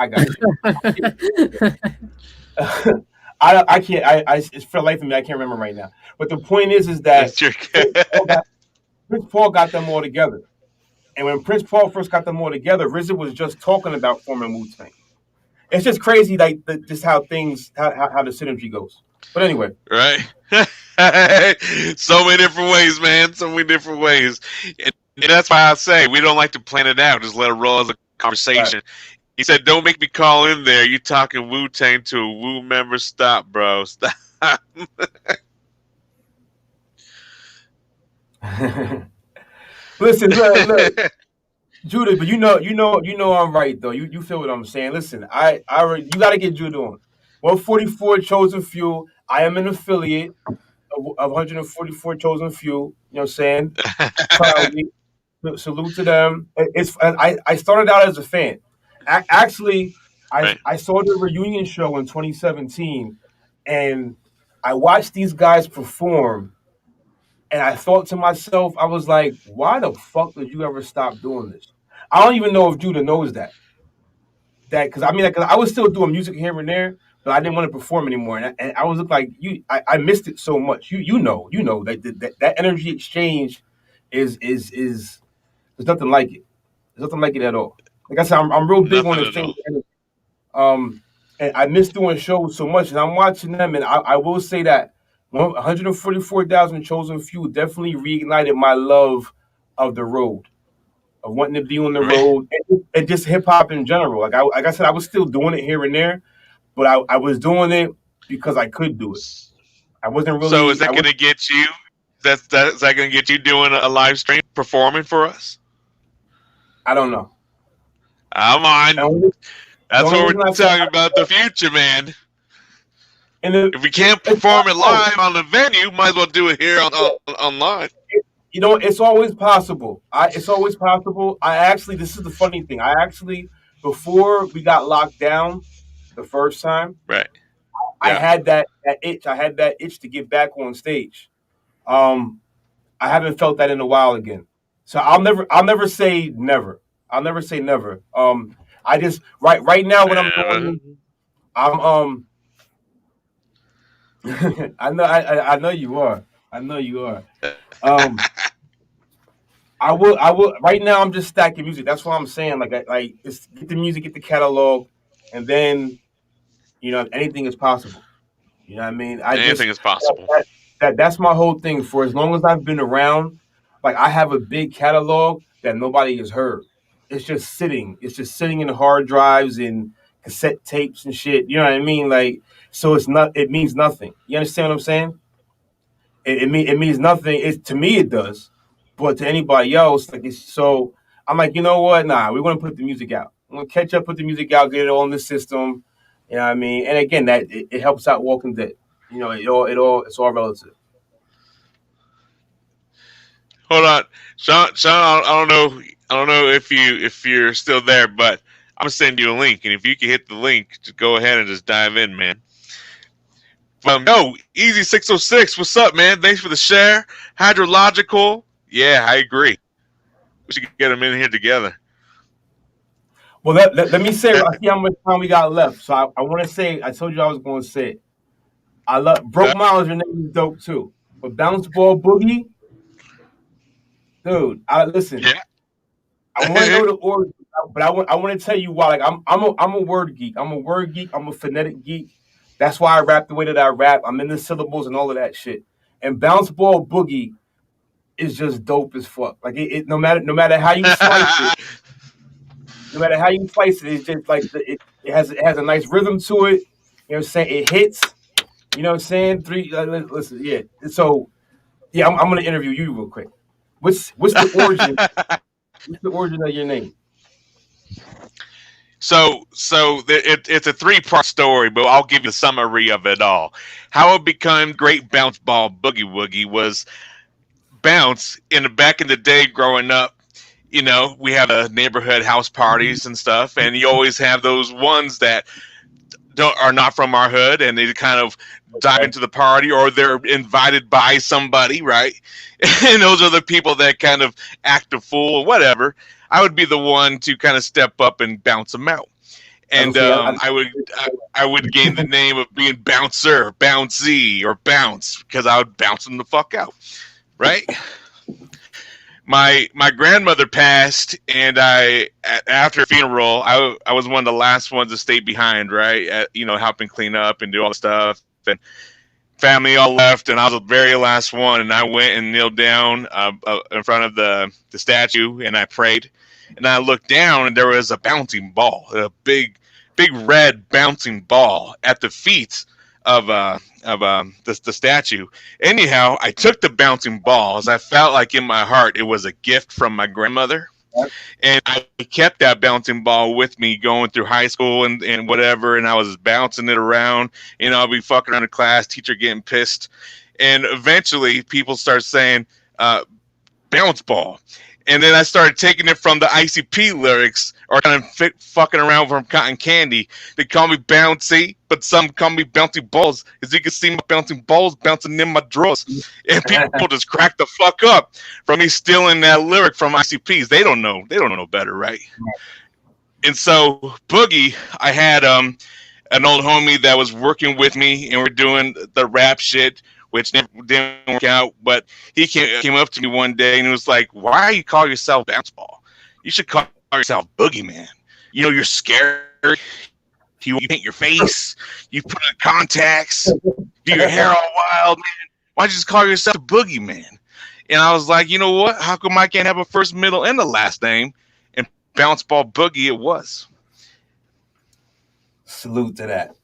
got you. I can't. It's for the life of me. I can't remember right now. But the point is that Prince Paul got them all together. And when Prince Paul first got them all together, RZA was just talking about forming Wu-Tang. It's just crazy, like just how things, how the synergy goes. But anyway, right? So many different ways, man. So many different ways, and that's why I say we don't like to plan it out. Just let it roll as a conversation. Right. He said, "Don't make me call in there. You talking Wu-Tang to a Wu member? Stop, bro. Stop." Listen, look, Judah, but you know I'm right though. You feel what I'm saying? Listen, I already, you got to get Judah on. 144 Chosen Few. I am an affiliate of 144 Chosen Few. You know what I'm saying? Proudly. Salute to them. I started out as a fan. Actually, I saw the reunion show in 2017, and I watched these guys perform. And I thought to myself, I was like, why the fuck did you ever stop doing this? I don't even know if Judah knows that. Because I was still doing music here and there, but I didn't want to perform anymore. And I was like, I missed it so much. You know that energy exchange is there's nothing like it. There's nothing like it at all. Like I said, I'm real big on exchange energy. And I miss doing shows so much, and I'm watching them, and I will say that 144,000 Chosen Few definitely reignited my love of the road, of wanting to be on the road, and just hip hop in general. Like I said, I was still doing it here and there, but I was doing it because I could do it. I wasn't really. So is that going to get you? Is that going to get you doing a live stream performing for us? I don't know. Come on. That's what we're talking about, the future, man. And if we can't perform it live on the venue, might as well do it here online. You know, it's always possible. It's always possible. This is the funny thing. Before we got locked down the first time, right? I had that itch. I had that itch to get back on stage. I haven't felt that in a while again. So I'll never say never. I'll never say never. I just right now what I'm doing, I'm I know you are. I know you are. I will. Right now, I'm just stacking music. That's what I'm saying. Like, it's get the music, get the catalog, and then anything is possible. You know what I mean? Anything is possible. That's my whole thing. For as long as I've been around, like I have a big catalog that nobody has heard. It's just sitting. It's just sitting in hard drives and cassette tapes and shit. You know what I mean? Like, so it's not. It means nothing. You understand what I'm saying? It means nothing. To me it does, but to anybody else, like it's so. I'm like, you know what? Nah, we're gonna put the music out. I'm gonna catch up, put the music out, get it all in the system. You know what I mean? And again, that it helps out Walking Dead. It's all relative. Hold on, Sean. I don't know if you're still there, but I'm gonna send you a link, and if you can hit the link, just go ahead and just dive in, man. Yo, Easy 606, what's up, man? Thanks for the share. Hydrological, yeah, I agree. We should get them in here together. Well, let me say, I see how much time we got left. So I want to say, I told you I was going to say it. I love Broke Miles. Your name is dope too. But Bounce Ball Boogie, dude. Listen. Yeah. I want to know the origin, but I want to tell you why. Like I'm a word geek. I'm a word geek. I'm a phonetic geek. That's why I rap the way that I rap. I'm in the syllables and all of that shit. And Bounce Ball Boogie is just dope as fuck. Like it no matter how you slice it. No matter how you slice it, it's just like it has a nice rhythm to it. You know what I'm saying? It hits. You know what I'm saying? Listen, yeah. So, yeah, I'm gonna interview you real quick. What's the origin? What's the origin of your name? So it's a 3-part story, but I'll give you a summary of it all. How it became Great Bounce Ball Boogie Woogie was Bounce back in the day growing up. You know, we have neighborhood house parties and stuff, and you always have those ones that are not from our hood, and they kind of dive into the party, or they're invited by somebody, right? And those are the people that kind of act a fool or whatever. I would be the one to kind of step up and bounce them out, and I would gain the name of being Bouncer, Bouncy, or Bounce, because I would bounce them the fuck out, right? My grandmother passed, and after her funeral, I was one of the last ones to stay behind, right? Helping clean up and do all the stuff, and family all left, and I was the very last one. And I went and kneeled down in front of the statue, and I prayed. And I looked down, and there was a bouncing ball, a big red bouncing ball at the feet of the statue. Anyhow, I took the bouncing balls. I felt like in my heart it was a gift from my grandmother, and I kept that bouncing ball with me going through high school and whatever. And I was bouncing it around. I'll be fucking around in class, teacher getting pissed, and eventually people start saying bounce ball. And then I started taking it from the ICP lyrics, or kind of fucking around from Cotton Candy. They call me Bouncy, but some call me Bouncy Balls. As you can see, my bouncing balls bouncing in my drawers. And people just crack the fuck up from me stealing that lyric from ICPs. They don't know better, right? And so Boogie, I had an old homie that was working with me, and we're doing the rap shit, which never didn't work out. But he came up to me one day and he was like, "Why are you calling yourself Bounce Ball? You should call yourself Boogeyman. You're scary. You paint your face. You put on contacts. Do your hair all wild, man. Why don't you just call yourself Boogeyman?" And I was like, you know what? How come I can't have a first, middle, and a last name? And Bounce Ball Boogie it was. Salute to that.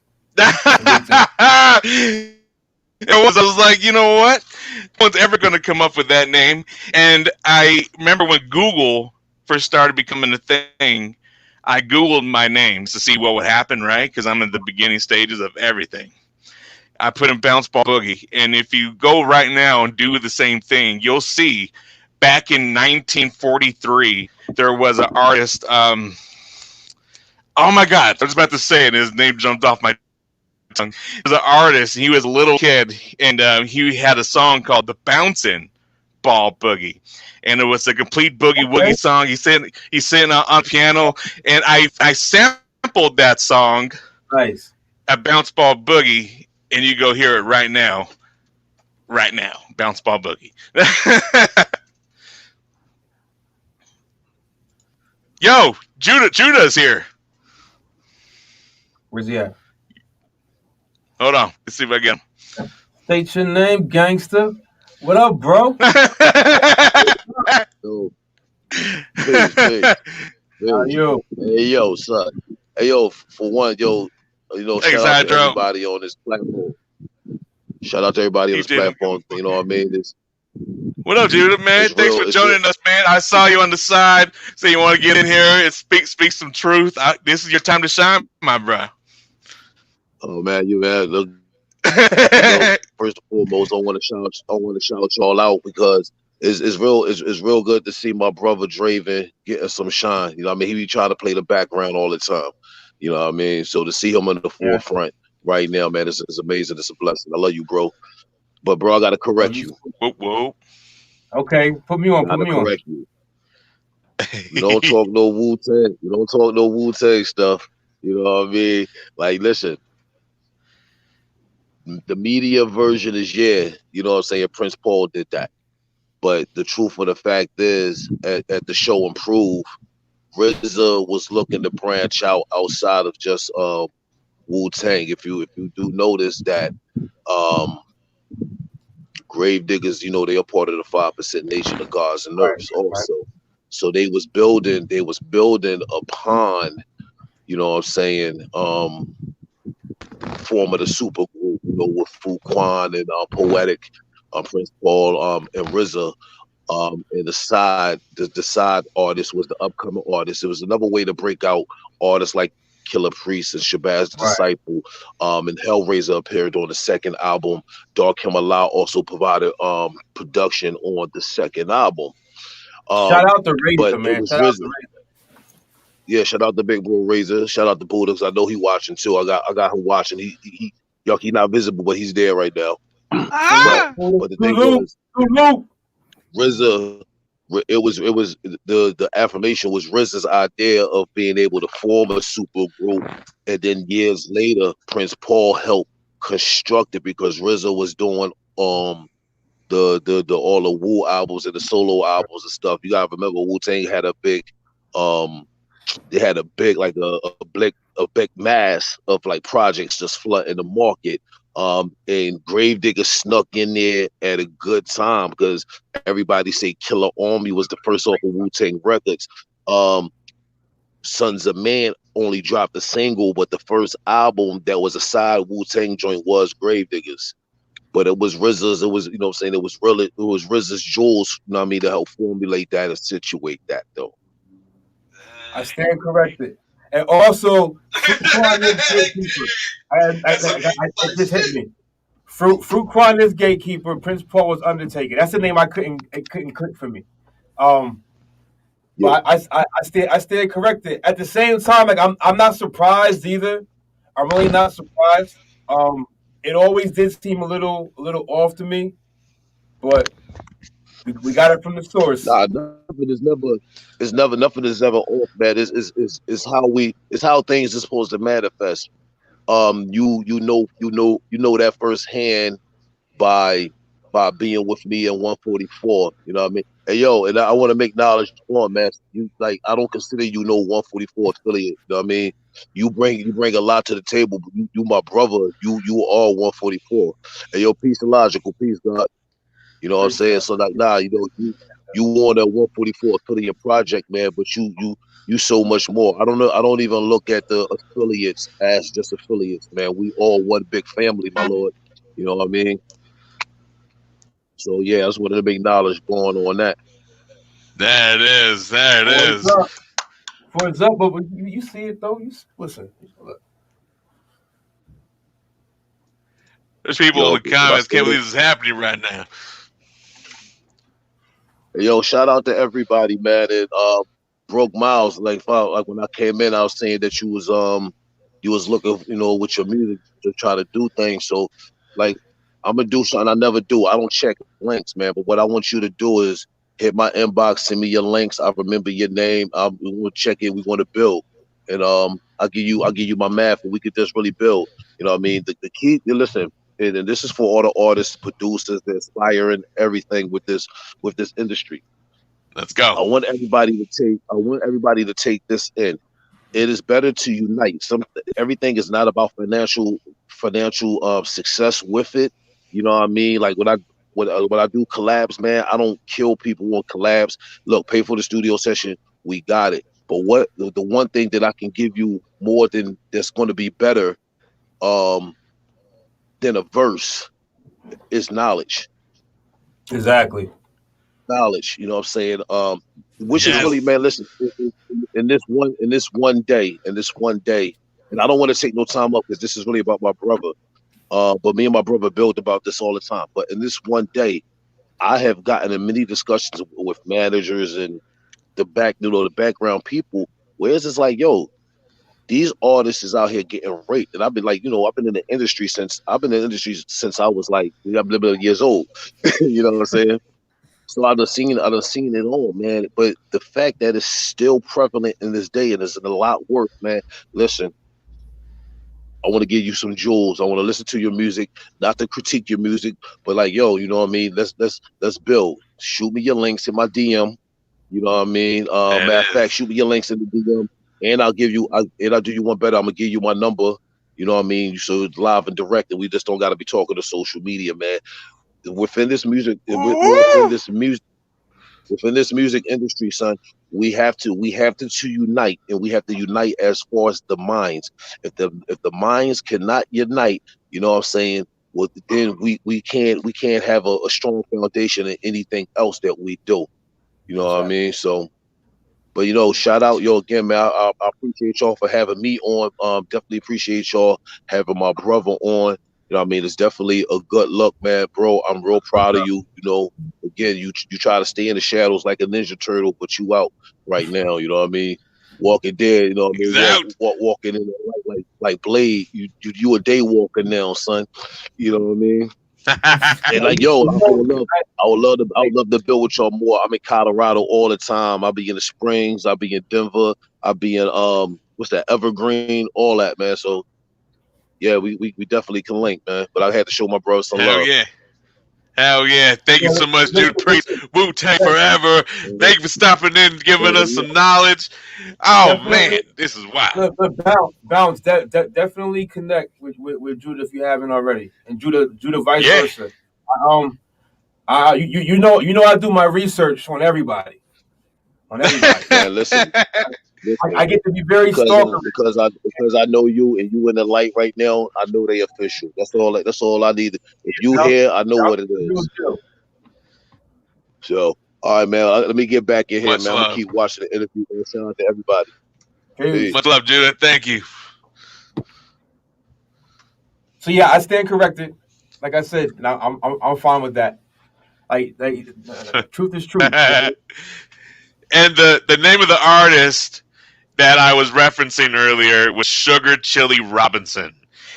I was like, you know what? No one's ever going to come up with that name. And I remember when Google first started becoming a thing, I Googled my names to see what would happen, right? Because I'm in the beginning stages of everything. I put in Bounce Ball Boogie. And if you go right now and do the same thing, you'll see back in 1943, there was an artist. Oh, my God. I was about to say it. His name jumped off my tongue. He was an artist. He was a little kid, and he had a song called "The Bouncing Ball Boogie," and it was a complete boogie woogie song. He's sitting on piano, and I sampled that song, nice, at Bounce Ball Boogie, and you go hear it right now, Bounce Ball Boogie. Yo, Judah's here. Where's he at? Hold on. Let's see if I get him. State your name, gangster. What up, bro? Yo, peace. How you? Hey, yo, son. Hey, yo, for one, yo, Thanks, shout out to Hydro. everybody on this platform. Shout out to everybody on this platform. You know what I mean? What up, Judah, man? Thanks for joining us, man. I saw you on the side. Say you want to get in here and speak some truth. This is your time to shine, my bro. Oh man, look. First and foremost, I want to shout y'all out because it's real good to see my brother Draven getting some shine. You know what I mean? He be trying to play the background all the time. You know what I mean? So to see him in the forefront right now, man, it's amazing. It's a blessing. I love you, bro. But bro, I gotta correct you. Whoa. Okay, put me on. Correct you. You don't talk no Wu-Tang. You don't talk no Wu-Tang stuff. You know what I mean? Like, listen. The media version is you know what I'm saying? Prince Paul did that. But the truth of the fact is, at the show Improve, RZA was looking to branch out outside of just Wu-Tang. If you do notice that Gravediggers, you know, they are part of the 5% Nation of Gods and Nerves also. So they was building upon, you know what I'm saying, form of the super group, you know, with Fuquan and Poetic, Prince Paul, and RZA. And the side artist was the upcoming artist. It was another way to break out artists like Killer Priest and Shabazz the Disciple. And Hellraiser appeared on the second album. Dark Him Allah also provided production on the second album. Shout out to Razor, man. Shout out to Razor. Yeah, shout out to Big Bro Razor. Shout out to Bulldogs. I know he watching too. I got him watching. He not visible, but he's there right now. But the thing was, RZA, it was the affirmation was RZA's idea of being able to form a super group, and then years later, Prince Paul helped construct it because RZA was doing the all the Wu albums and the solo albums and stuff. You gotta remember Wu-Tang had a big they had a big like a big mass of like projects just flooding the market. And Gravedigger snuck in there at a good time because everybody say Killer Army was the first off of Wu-Tang Records. Sons of Man only dropped a single, but the first album that was a side Wu-Tang joint was Gravediggers. But it was RZA's, it was, you know what I'm saying, it was RZA's jewels, you know what I mean, to help formulate that and situate that though. I stand corrected. And also, Fruitquan is gatekeeper. I just hit me. Fruitquan is gatekeeper. Prince Paul was Undertaker. That's the name it couldn't click for me. But I stand corrected. At the same time, like I'm not surprised either. I'm really not surprised. It always did seem a little off to me, but we got it from the source. Nah, nothing is ever off, man. It's how things are supposed to manifest. You know that firsthand by being with me in 144. You know what I mean? Hey yo, and I want to make knowledge on, man. You like I don't consider you no 144 affiliate. You know what I mean? You bring a lot to the table. But you my brother. You are 144. Hey yo, peace and logical, peace, God. You know what I'm saying? So like, nah, you know, you want a 144 affiliate project, man, but you so much more. I don't even look at the affiliates as just affiliates, man. We all one big family, my lord. You know what I mean? So yeah, I just wanted to make knowledge going on that. There it is. For example, but you see it though. Listen. Look. There's people in the comments can't believe this is happening right now. Yo, shout out to everybody, man. And Broke Miles, like when I came in, I was saying that you was looking, you know, with your music to try to do things. So like I'm gonna do something I never do. I don't check links, man. But what I want you to do is hit my inbox, send me your links. I remember your name. We'll check it. We want to build, and I'll give you my math, and we could just really build. You know what I mean? The key. Listen, and this is for all the artists, producers, the aspiring everything with this industry. Let's I go. want everybody to take this in. It is better to unite. Everything is not about financial success with it. You know what I mean? Like when I do collabs, man, I don't kill people on collabs. Look, pay for the studio session, we got it. But what the one thing that I can give you more than that's going to be better than a verse is knowledge. Exactly. Knowledge, you know what I'm saying? Which is Yes. really, man, listen, in this one day, and I don't want to take no time up because this is really about my brother. But me and my brother build about this all the time. But in this one day, I have gotten in many discussions with managers and the background people, where it's just like, yo, these artists is out here getting raped. And I've been like, I've been in the industry since I was like, I'm 11 years old. You know what I'm saying? So I done seen it all, man. But the fact that it's still prevalent in this day and it's a lot worse, man. Listen, I want to give you some jewels. I want to listen to your music, not to critique your music, but like, yo, you know what I mean? Let's build. Shoot me your links in my DM. You know what I mean? Matter of fact, shoot me your links in the DM, and I'll do you one better. I'm gonna give you my number. You know what I mean? So it's live and direct, and we just don't got to be talking to social media, man. Within this music industry, son, we have to unite, and we have to unite as far as the minds. If the minds cannot unite, you know what I'm saying? Well, then we can't have a strong foundation in anything else that we do. You know what I mean? So, but shout out again, man. I appreciate y'all for having me on. Definitely appreciate y'all having my brother on. You know what I mean? It's definitely a good look, man, bro. I'm real proud of you. Again, you try to stay in the shadows like a Ninja Turtle, but you out right now. You know what I mean? Walking dead. You know what I mean? Walking in the light like Blade. You a day walker now, son. You know what I mean? And like, yo, I would love to build with y'all more. I'm in Colorado all the time. I'll be in the Springs. I'll be in Denver. I'll be in what's that, Evergreen, all that, man. So yeah, we definitely can link, man. But I had to show my bro some love. Hell yeah. Thank you so much, dude. Priest, Wu-Tang forever. Thank you for stopping in and giving us some knowledge. Oh, man, this is wild. Bounce, definitely connect with Judah if you haven't already. And Judah vice versa. You know I do my research on everybody. Man, listen. I get to be very stalker because I know you and you in the light right now. I know they official. That's all I need. If you here, I know what it is. So, all right, man. Let me get back in here, Much man. love. I'm gonna keep watching the interview. Shout out to everybody. Peace. Much love, Judith. Thank you. So yeah, I stand corrected. Like I said, and I'm fine with that. Like truth is truth. And the name of the artist that I was referencing earlier was Sugar Chili Robinson.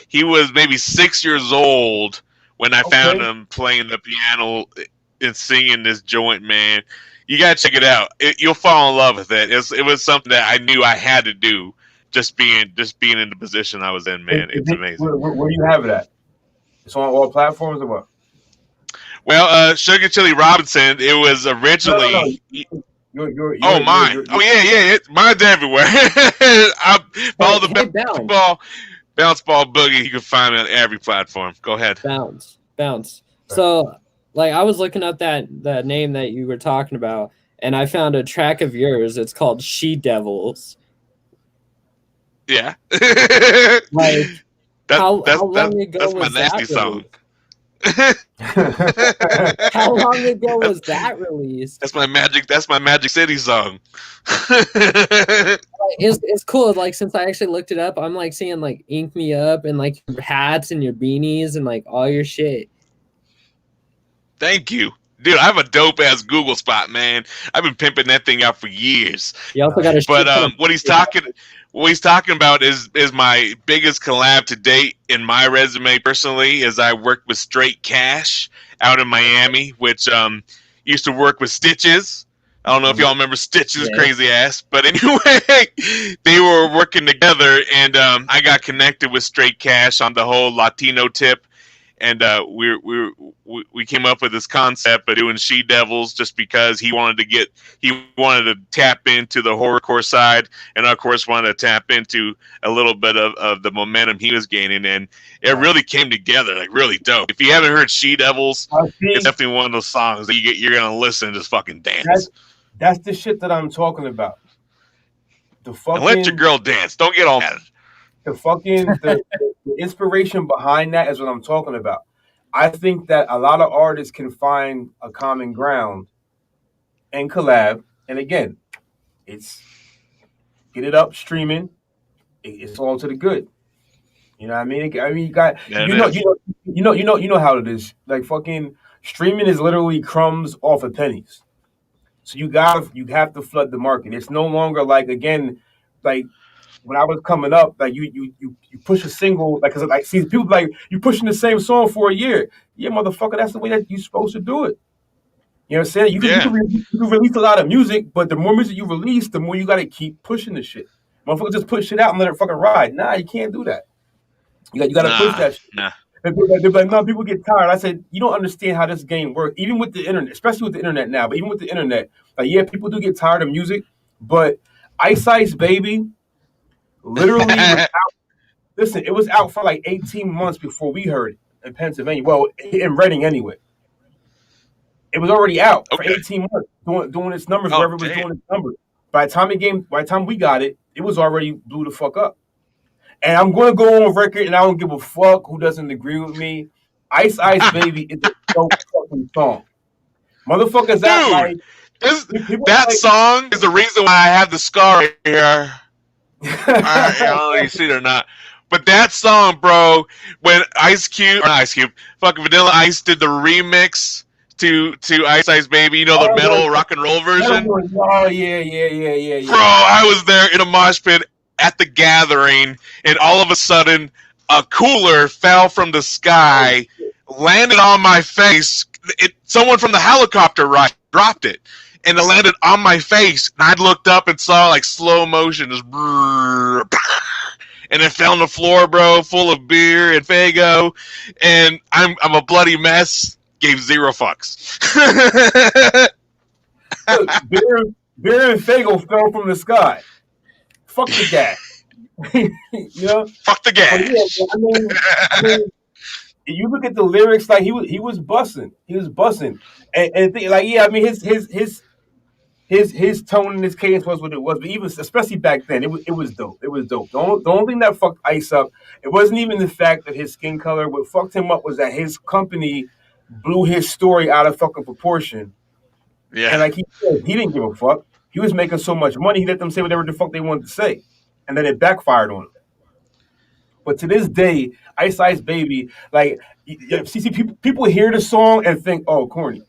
He was maybe 6 years old when I found him playing the piano and singing this joint, man. You gotta check it out. You'll fall in love with it. It was something that I knew I had to do. Just being in the position I was in, man. It's amazing. Where do you have it at? It's on all platforms or what? Well, Sugar Chili Robinson, it was originally. No. Mine. Mine's everywhere. I follow the bounce ball boogie. You can find me on every platform. Go ahead. Bounce. So, like, I was looking up that name that you were talking about, and I found a track of yours. It's called She Devils. Yeah. Like, how long ago that's was my nasty song. How long ago was that released? That's my Magic City song. It's cool. Like, since I actually looked it up, I'm like seeing like Ink Me Up and like your hats and your beanies and like all your shit. Thank you. Dude, I have a dope ass Google spot, man. I've been pimping that thing out for years. You also got what he's talking about is my biggest collab to date in my resume personally. Is I worked with Straight Cash out in Miami, which used to work with Stitches. I don't know if y'all remember Stitches, crazy ass, but anyway, they were working together, and I got connected with Straight Cash on the whole Latino tip. and we came up with this concept of doing She Devils just because he wanted to tap into the horrorcore side, and of course wanted to tap into a little bit of the momentum he was gaining, and it really came together like really dope. If you haven't heard She Devils, it's definitely one of those songs that you're gonna listen and just fucking dance. That's the shit that I'm talking about. The fucking and let your girl dance. Don't get all mad. The inspiration behind that is what I'm talking about. I think that a lot of artists can find a common ground and collab. And again, it's get it up streaming. It's all to the good. You know what I mean? You got you know how it is. Like fucking streaming is literally crumbs off of pennies. So you have to flood the market. It's no longer like when I was coming up, like you push a single, like, cause like see people like you pushing the same song for a year. Yeah, motherfucker, that's the way that you're supposed to do it. You know what I'm saying? You can release a lot of music, but the more music you release, the more you got to keep pushing the shit. Motherfucker, just put shit out and let it fucking ride. Nah, you can't do that. You got to push that shit. Nah. They're like, no, people get tired. I said, you don't understand how this game works. Even with the internet, especially with the internet now, but even with the internet, like, yeah, people do get tired of music, but Ice Ice Baby literally was out. Listen, it was out for like 18 months before we heard it in Pennsylvania. Well, in Reading anyway. It was already out for 18 months doing its numbers wherever it was doing its numbers. By the time we got it, it was already blew the fuck up. And I'm going to go on record, and I don't give a fuck who doesn't agree with me. Ice Ice Baby is a dope fucking song. Motherfuckers act like... That song is the reason why I have the scar right here. I don't know if you see it or not. But that song, bro, when fucking Vanilla Ice did the remix to Ice Ice Baby, you know, the metal rock and roll version? Oh, yeah. Bro, I was there in a mosh pit at the gathering, and all of a sudden, a cooler fell from the sky, landed on my face. Someone from the helicopter dropped it, and it landed on my face. And I looked up and saw like slow motion, just brrr, and it fell on the floor, bro, full of beer and Faygo, and I'm a bloody mess. Gave zero fucks. beer and Faygo fell from the sky. Fuck the gas. You know? Fuck the gas. Yeah, I mean, you look at the lyrics, like he was bussing. He was bussing. And like, yeah, I mean his tone and his cadence was what it was, but even especially back then, it was dope. It was dope. The only thing that fucked Ice up, it wasn't even the fact that his skin color. What fucked him up was that his company blew his story out of fucking proportion. Yeah. And like he didn't give a fuck. He was making so much money, he let them say whatever the fuck they wanted to say. And then it backfired on him. But to this day, Ice Ice Baby, like, see, people hear the song and think, oh, corny.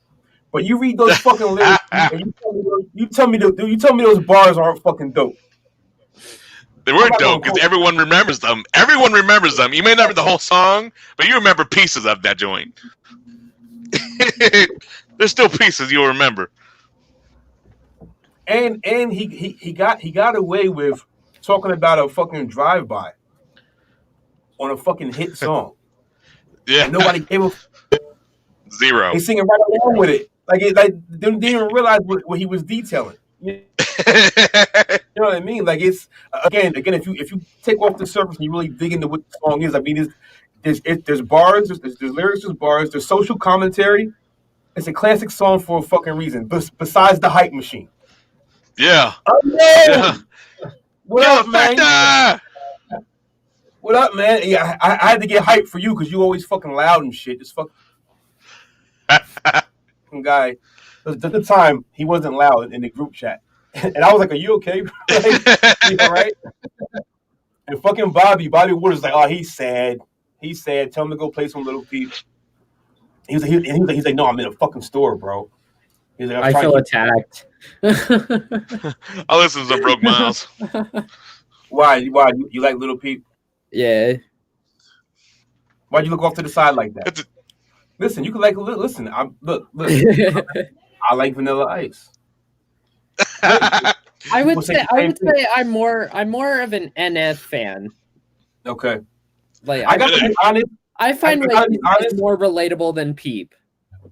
But you read those fucking lyrics, and you tell me those bars aren't fucking dope. They were dope because everyone remembers them. Everyone remembers them. You may not remember the whole song, but you remember pieces of that joint. There's still pieces you'll remember. And he got away with talking about a fucking drive-by on a fucking hit song. Yeah. And nobody gave a zero. They singing right along with it. Like they didn't even realize what he was detailing. You know what I mean? Like it's again, if you take off the surface and you really dig into what the song is, I mean, there's bars, there's lyrics, there's bars, there's social commentary. It's a classic song for a fucking reason. Besides the hype machine. Yeah. Yeah. What up, man? What up, man? Yeah, I had to get hyped for you because you always fucking loud and shit. This fucking guy. At the time, he wasn't loud in the group chat. And I was like, are you okay? You all right? And fucking Bobby Wood like, oh, he's sad. He's sad. Tell him to go play some Little Peep. He's like, no, I'm in a fucking store, bro. He's like, I feel attacked. I'll listen to some Broke Miles. Why? You like Little Peep? Yeah. Why'd you look off to the side like that? Listen, you can like listen. Look. I like Vanilla Ice. I would say I'm more of an NF fan. Okay. Like I got to be honest. I find like he's more relatable than Peep.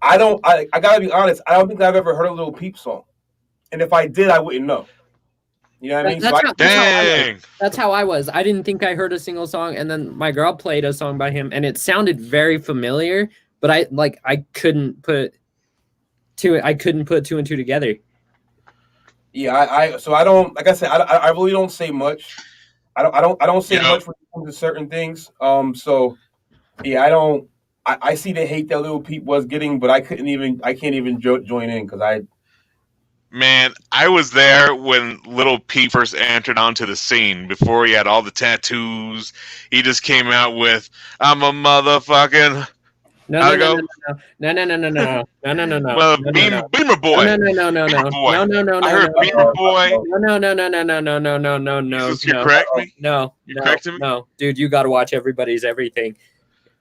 I gotta be honest. I don't think I've ever heard a Lil Peep song, and if I did, I wouldn't know. You know what I mean? That's how I was. I didn't think I heard a single song, and then my girl played a song by him, and it sounded very familiar. But I couldn't put two and two together. Yeah, so I don't, like I said, I really don't say much. I don't say much when it comes to certain things. So yeah, I see the hate that Lil Peep was getting, but I can't even join in because Man, I was there when Lil Peep first entered onto the scene. Before he had all the tattoos, he just came out with "I'm a motherfucking." No. Well, Beamer Boy. No. I heard Beamer Boy. No. You correct me? No. You corrected me? No, dude, you got to watch Everybody's Everything.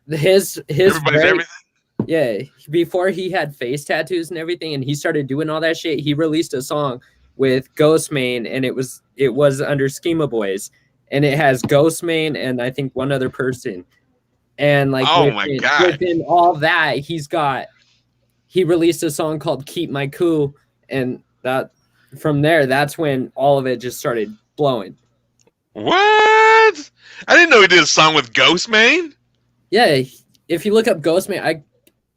His Everybody's Everything. Yeah, before he had face tattoos and everything, and he started doing all that shit, he released a song with Ghostmane, and it was under Schema Boys, and it has Ghostmane and I think one other person, and like within all that, he released a song called "Keep My Cool," and that from there, that's when all of it just started blowing. What? I didn't know he did a song with Ghostmane. Yeah, if you look up Ghostmane,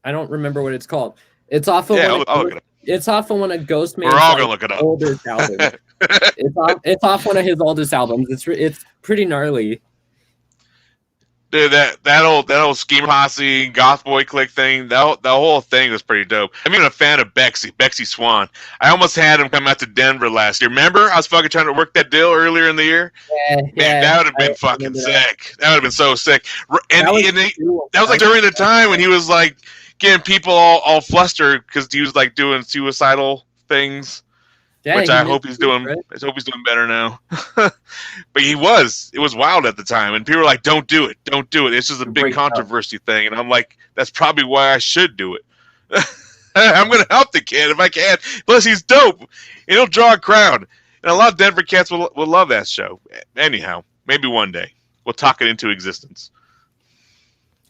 I don't remember what it's called. It's off of I'll look it up. It's off of one of Ghostmane's We're all gonna look it up. Oldest albums. it's off one of his oldest albums. It's pretty gnarly. Dude, that old Scheme Posse Goth Boy Click thing, that whole thing was pretty dope. I'm even a fan of Bexy Swan. I almost had him come out to Denver last year. Remember, I was fucking trying to work that deal earlier in the year. Man, that would have been fucking sick. That would have been so sick. And that was like during the time when he was like getting people all flustered because he was like doing suicidal things. Yeah, which I hope he's doing. Right? I hope he's doing better now. But it was wild at the time, and people were like, "Don't do it, don't do it." It's just a big controversy thing, and I'm like, "That's probably why I should do it." I'm gonna help the kid if I can. Plus, he's dope. It'll draw a crowd, and a lot of Denver cats will love that show. Anyhow, maybe one day we'll talk it into existence.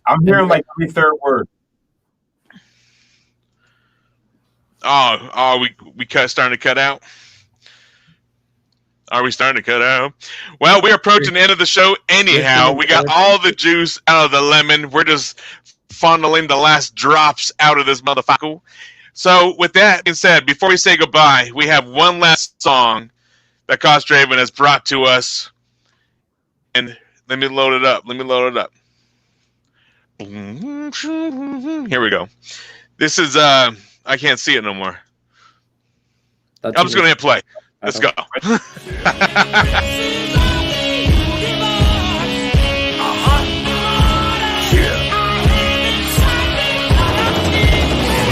I'm hearing like every third word. Oh, we starting to cut out? Are we starting to cut out? Well, we're approaching the end of the show anyhow. We got all the juice out of the lemon. We're just funneling the last drops out of this motherfucker. So with that being said, before we say goodbye, we have one last song that Caust Draven has brought to us. And let me load it up. Here we go. This is I can't see it no more. I'm just going to hit play. Let's go.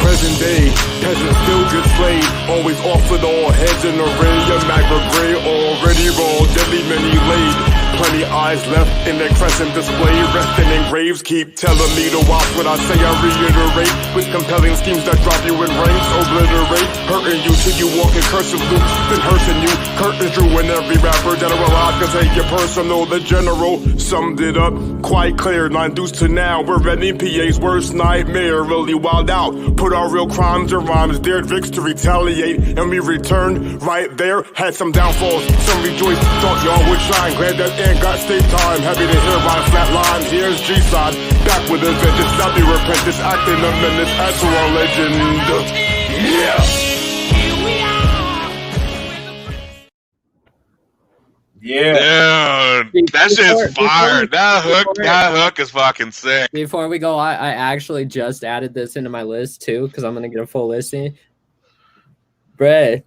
Present day, peasants still get slayed. Always off with all heads in array. A magra gray already rolled, deadly many laid. Plenty eyes left in their crescent display. Resting in graves, keep telling me to watch what I say. I reiterate with compelling schemes that drop you in ranks. Obliterate, hurting you till you walk in cursive loops. Then hearsing you, curtains drew in every rapper. Generalized, cause take your personal. The general summed it up quite clear. 9 deuce to now, we're ready. PA's worst nightmare. Really wild out, put our real crimes and rhymes. Dared Vicks to retaliate, and we returned right there. Had some downfalls, some rejoiced. Thought y'all would shine, glad that got state time. Happy to hear my flat line. Here's G-Side, back with a vengeance. Now be repentance, acting a menace. Add to our legend. Yeah. Dude, that shit's fire. That hook is fucking sick. Before we go, I actually just added this into my list too, because I'm gonna get a full listing. Bruh,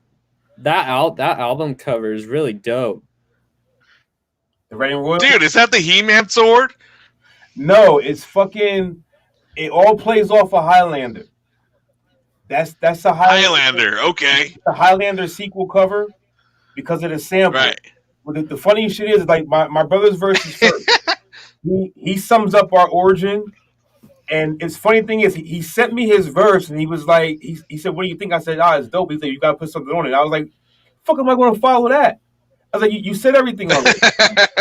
that album cover is really dope. Dude, is that the He-Man sword? No, it's fucking. It all plays off a Highlander. That's a Highlander. Okay. The Highlander sequel cover because of the sample. Right. But the funny shit is, like, my brother's verse is first. he sums up our origin, and it's funny thing is he sent me his verse and he was like he said, "What do you think?" I said, "It's dope." He said, "You gotta put something on it." I was like, "Fuck, am I going to follow that?" I was like, you said everything already.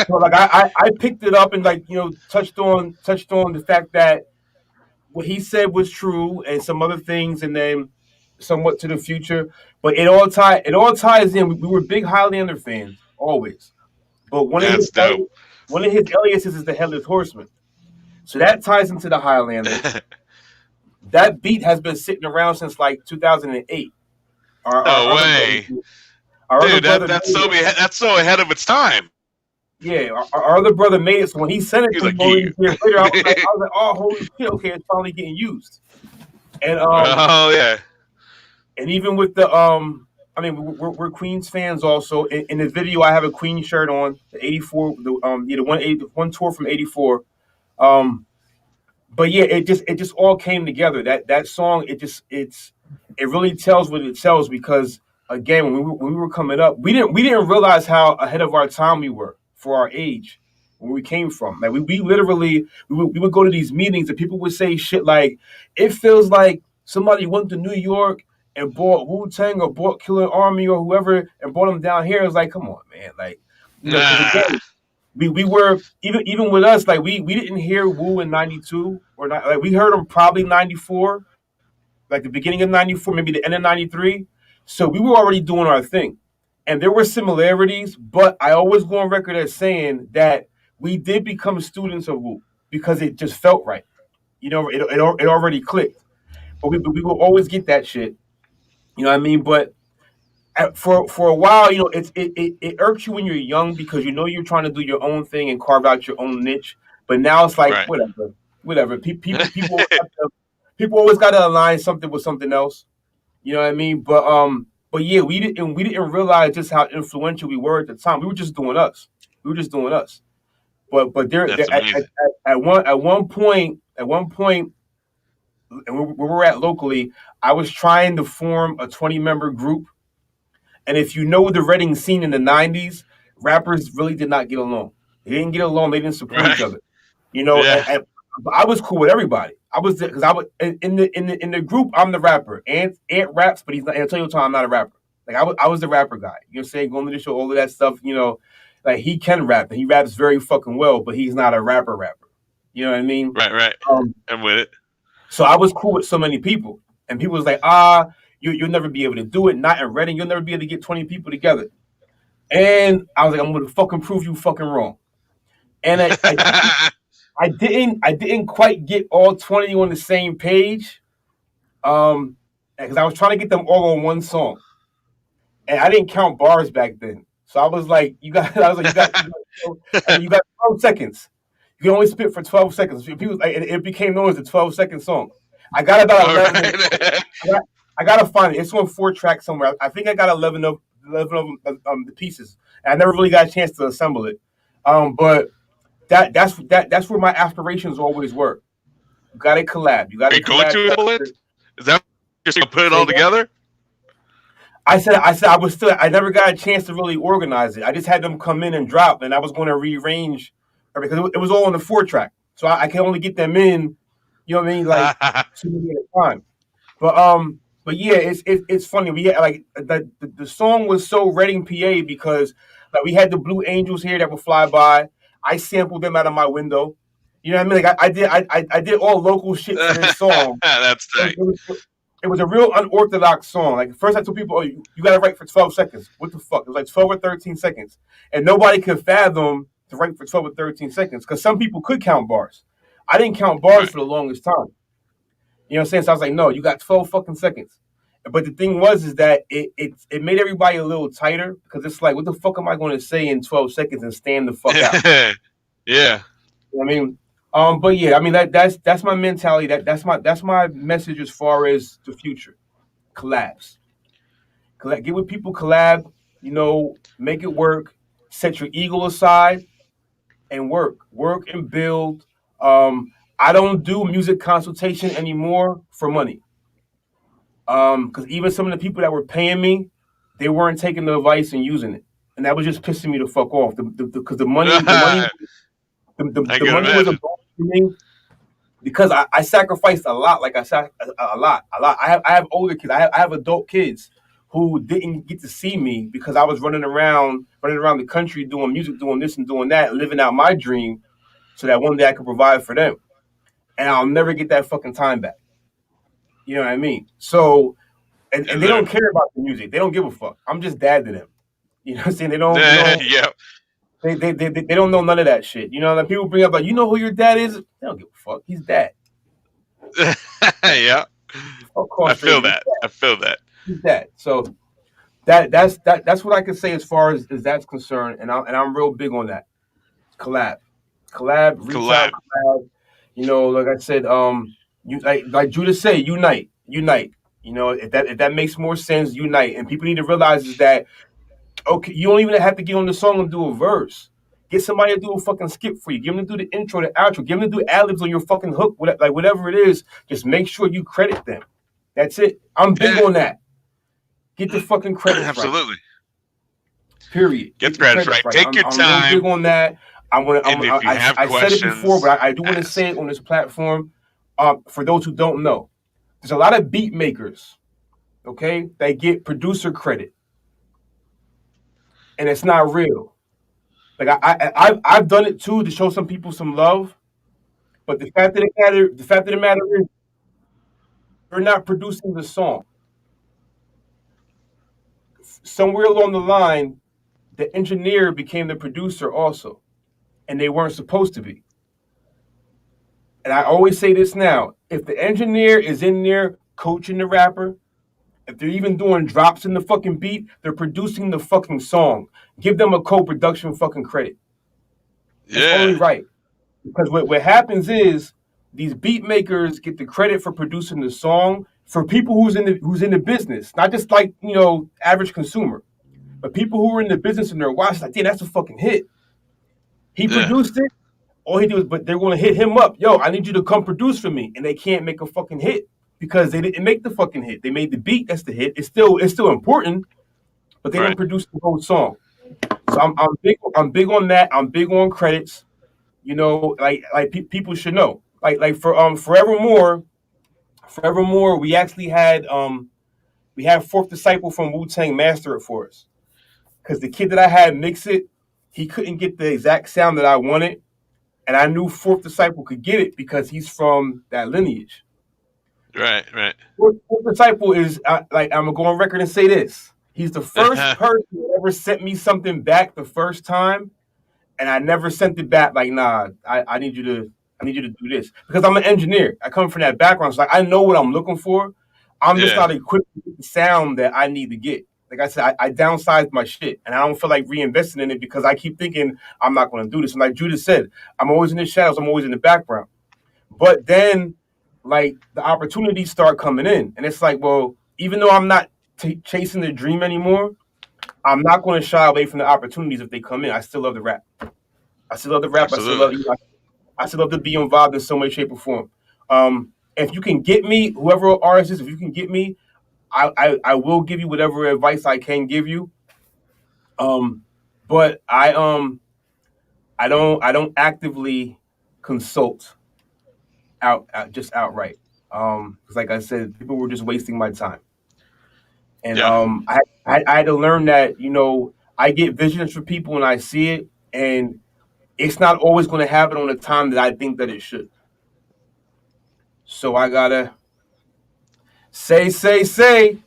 So like I picked it up and like touched on the fact that what he said was true and some other things, and then somewhat to the future. But it all ties in. We were big Highlander fans always, but That's dope. one of his aliases is the Headless Horseman, so that ties into the Highlander. That beat has been sitting around since like 2008. No way, dude. That's so ahead of its time. Yeah, our other brother made it. So when he sent it to me years later, I was like, oh, holy shit! Okay, it's finally getting used. And oh yeah. And even with the I mean, we're Queens fans also. In the video, I have a Queen shirt on, the '84, the one tour from '84. But yeah, it just all came together. That song, it really tells what it tells, because again, when we were coming up, we didn't realize how ahead of our time we were for our age, where we came from. Like we literally we would go to these meetings and people would say shit like, it feels like somebody went to New York and bought Wu-Tang or bought Killer Army or whoever and brought them down here. It was like, come on, man. Like, again, we were even with us, like we didn't hear Wu in 92 or not. Like we heard him probably 94, like the beginning of 94, maybe the end of 93. So we were already doing our thing. And there were similarities, but I always go on record as saying that we did become students of Wu because it just felt right. It already clicked. But we will always get that shit. You know what I mean? But for a while, it irks you when you're young because you're trying to do your own thing and carve out your own niche. But now it's like, whatever. People always got to align something with something else. You know what I mean? But yeah, we didn't realize just how influential we were at the time. We were just doing us. But there at one point, and where we're at locally, I was trying to form a 20-member group. And if you know the Reading scene in the 90s, rappers really did not get along. They didn't get along. They didn't support each other. And I was cool with everybody. I was in the group. I'm the rapper. Ant raps, but he's not. And I'll tell you what, I'm not a rapper. Like I was the rapper guy. You know what I'm saying? Going to the show, all of that stuff. Like he can rap and he raps very fucking well, but he's not a rapper. You know what I mean? Right. I'm with it. So I was cool with so many people, and people was like, you'll never be able to do it. Not in Reading. You'll never be able to get 20 people together. And I was like, I'm going to fucking prove you fucking wrong. And I didn't quite get all 20 on the same page, because I was trying to get them all on one song, and I didn't count bars back then. So I was like, you got 12 seconds. You can only spit for 12 seconds. It became known as the 12-second song. I got about 11. Right. I gotta find it. It's on 4 tracks somewhere. I think I got 11 of the pieces. And I never really got a chance to assemble it. But that's where my aspirations always were. You got to collab. You got to collab. Going to it? Is that just gonna put it all together? I said I never got a chance to really organize it. I just had them come in and drop, and I was going to rearrange because it was all on the 4 track. So I can only get them in, you know what I mean, like 2 minutes at a time. But yeah, it's funny. We had, like the song was so Reading, PA, because like we had the Blue Angels here that would fly by. I sampled them out of my window. You know what I mean? Like I did all local shit for this song. That's tight. It was a real unorthodox song. Like first I told people, you got to write for 12 seconds. What the fuck? It was like 12 or 13 seconds. And nobody could fathom to write for 12 or 13 seconds because some people could count bars. I didn't count bars for the longest time. You know what I'm saying? So I was like, no, you got 12 fucking seconds. But the thing is that it made everybody a little tighter because it's like, what the fuck am I going to say in 12 seconds and stand the fuck out? Yeah. You know what I mean? But yeah, I mean that's my mentality. That's my message as far as the future. Collabs. Get with people, collab, make it work, set your ego aside and work and build. I don't do music consultation anymore for money. Because even some of the people that were paying me, they weren't taking the advice and using it. And that was just pissing me the fuck off. Because the money was a bonus to me because I sacrificed a lot. Like I said, a lot. I have older kids. I have adult kids who didn't get to see me because I was running around the country doing music, doing this and doing that, living out my dream, so that one day I could provide for them. And I'll never get that fucking time back. You know what I mean? So, and they don't care about the music. They don't give a fuck. I'm just dad to them. You know what I'm saying? They don't Yeah. they don't know none of that shit. You know, like people bring up like, you know who your dad is? They don't give a fuck. He's dad. Yeah. I feel that. He's dad. So that's what I can say as far as that's concerned, and I'm real big on that. Collab, reach out, collab. You know, like I said, you like Judah said, unite. You know, if that makes more sense, unite. And people need to realize is that, okay, you don't even have to get on the song and do a verse. Get somebody to do a fucking skip for you. Give them to do the intro, the outro. Give them to do ad-libs on your fucking hook, like whatever it is. Just make sure you credit them. That's it. I'm big on that. Get the fucking credit Absolutely. Right. Period. Get the credits right. Take your time. I'm big on that. I said it before, but I do want to say it on this platform. For those who don't know, there's a lot of beat makers, okay, that get producer credit, and it's not real. Like I've done it too to show some people some love, but the fact of the matter is, you're not producing the song. Somewhere along the line, the engineer became the producer also, and they weren't supposed to be. And I always say this now: if the engineer is in there coaching the rapper, if they're even doing drops in the fucking beat, they're producing the fucking song. Give them a co-production fucking credit. It's only right. Because what happens is these beat makers get the credit for producing the song for people who's in the business, not just like, you know, average consumer, but people who are in the business and they're watching like, damn, that's a fucking hit. He produced it. All he did was, but they're going to hit him up. Yo, I need you to come produce for me, and they can't make a fucking hit because they didn't make the fucking hit. They made the beat. That's the hit. It's still important, but they didn't produce the whole song. So I'm big on that. I'm big on credits. You know, like people should know. Like for Forevermore, we actually had Fourth Disciple from Wu-Tang master it for us. Because the kid that I had mix it, he couldn't get the exact sound that I wanted. And I knew Fourth Disciple could get it because he's from that lineage. Right. Fourth Disciple is, I'm going to go on record and say this. He's the first person that ever sent me something back the first time. And I never sent it back like, nah, I need you to do this. Because I'm an engineer. I come from that background. So I know what I'm looking for. I'm just not equipped to get the sound that I need to get. Like I said, I downsized my shit, and I don't feel like reinvesting in it because I keep thinking I'm not going to do this. And like Judah said, I'm always in the shadows. I'm always in the background. But then, like, the opportunities start coming in. And it's like, well, even though I'm not chasing the dream anymore, I'm not going to shy away from the opportunities if they come in. I still love the rap. Absolutely. I still love to be involved in some way, shape, or form. If you can get me, whoever artist is, if you can get me, I will give you whatever advice I can give you. But I don't actively consult just outright. Because like I said, people were just wasting my time. And I had to learn that, you know, I get visions for people and I see it, and it's not always going to happen on the time that I think that it should. So I gotta say. There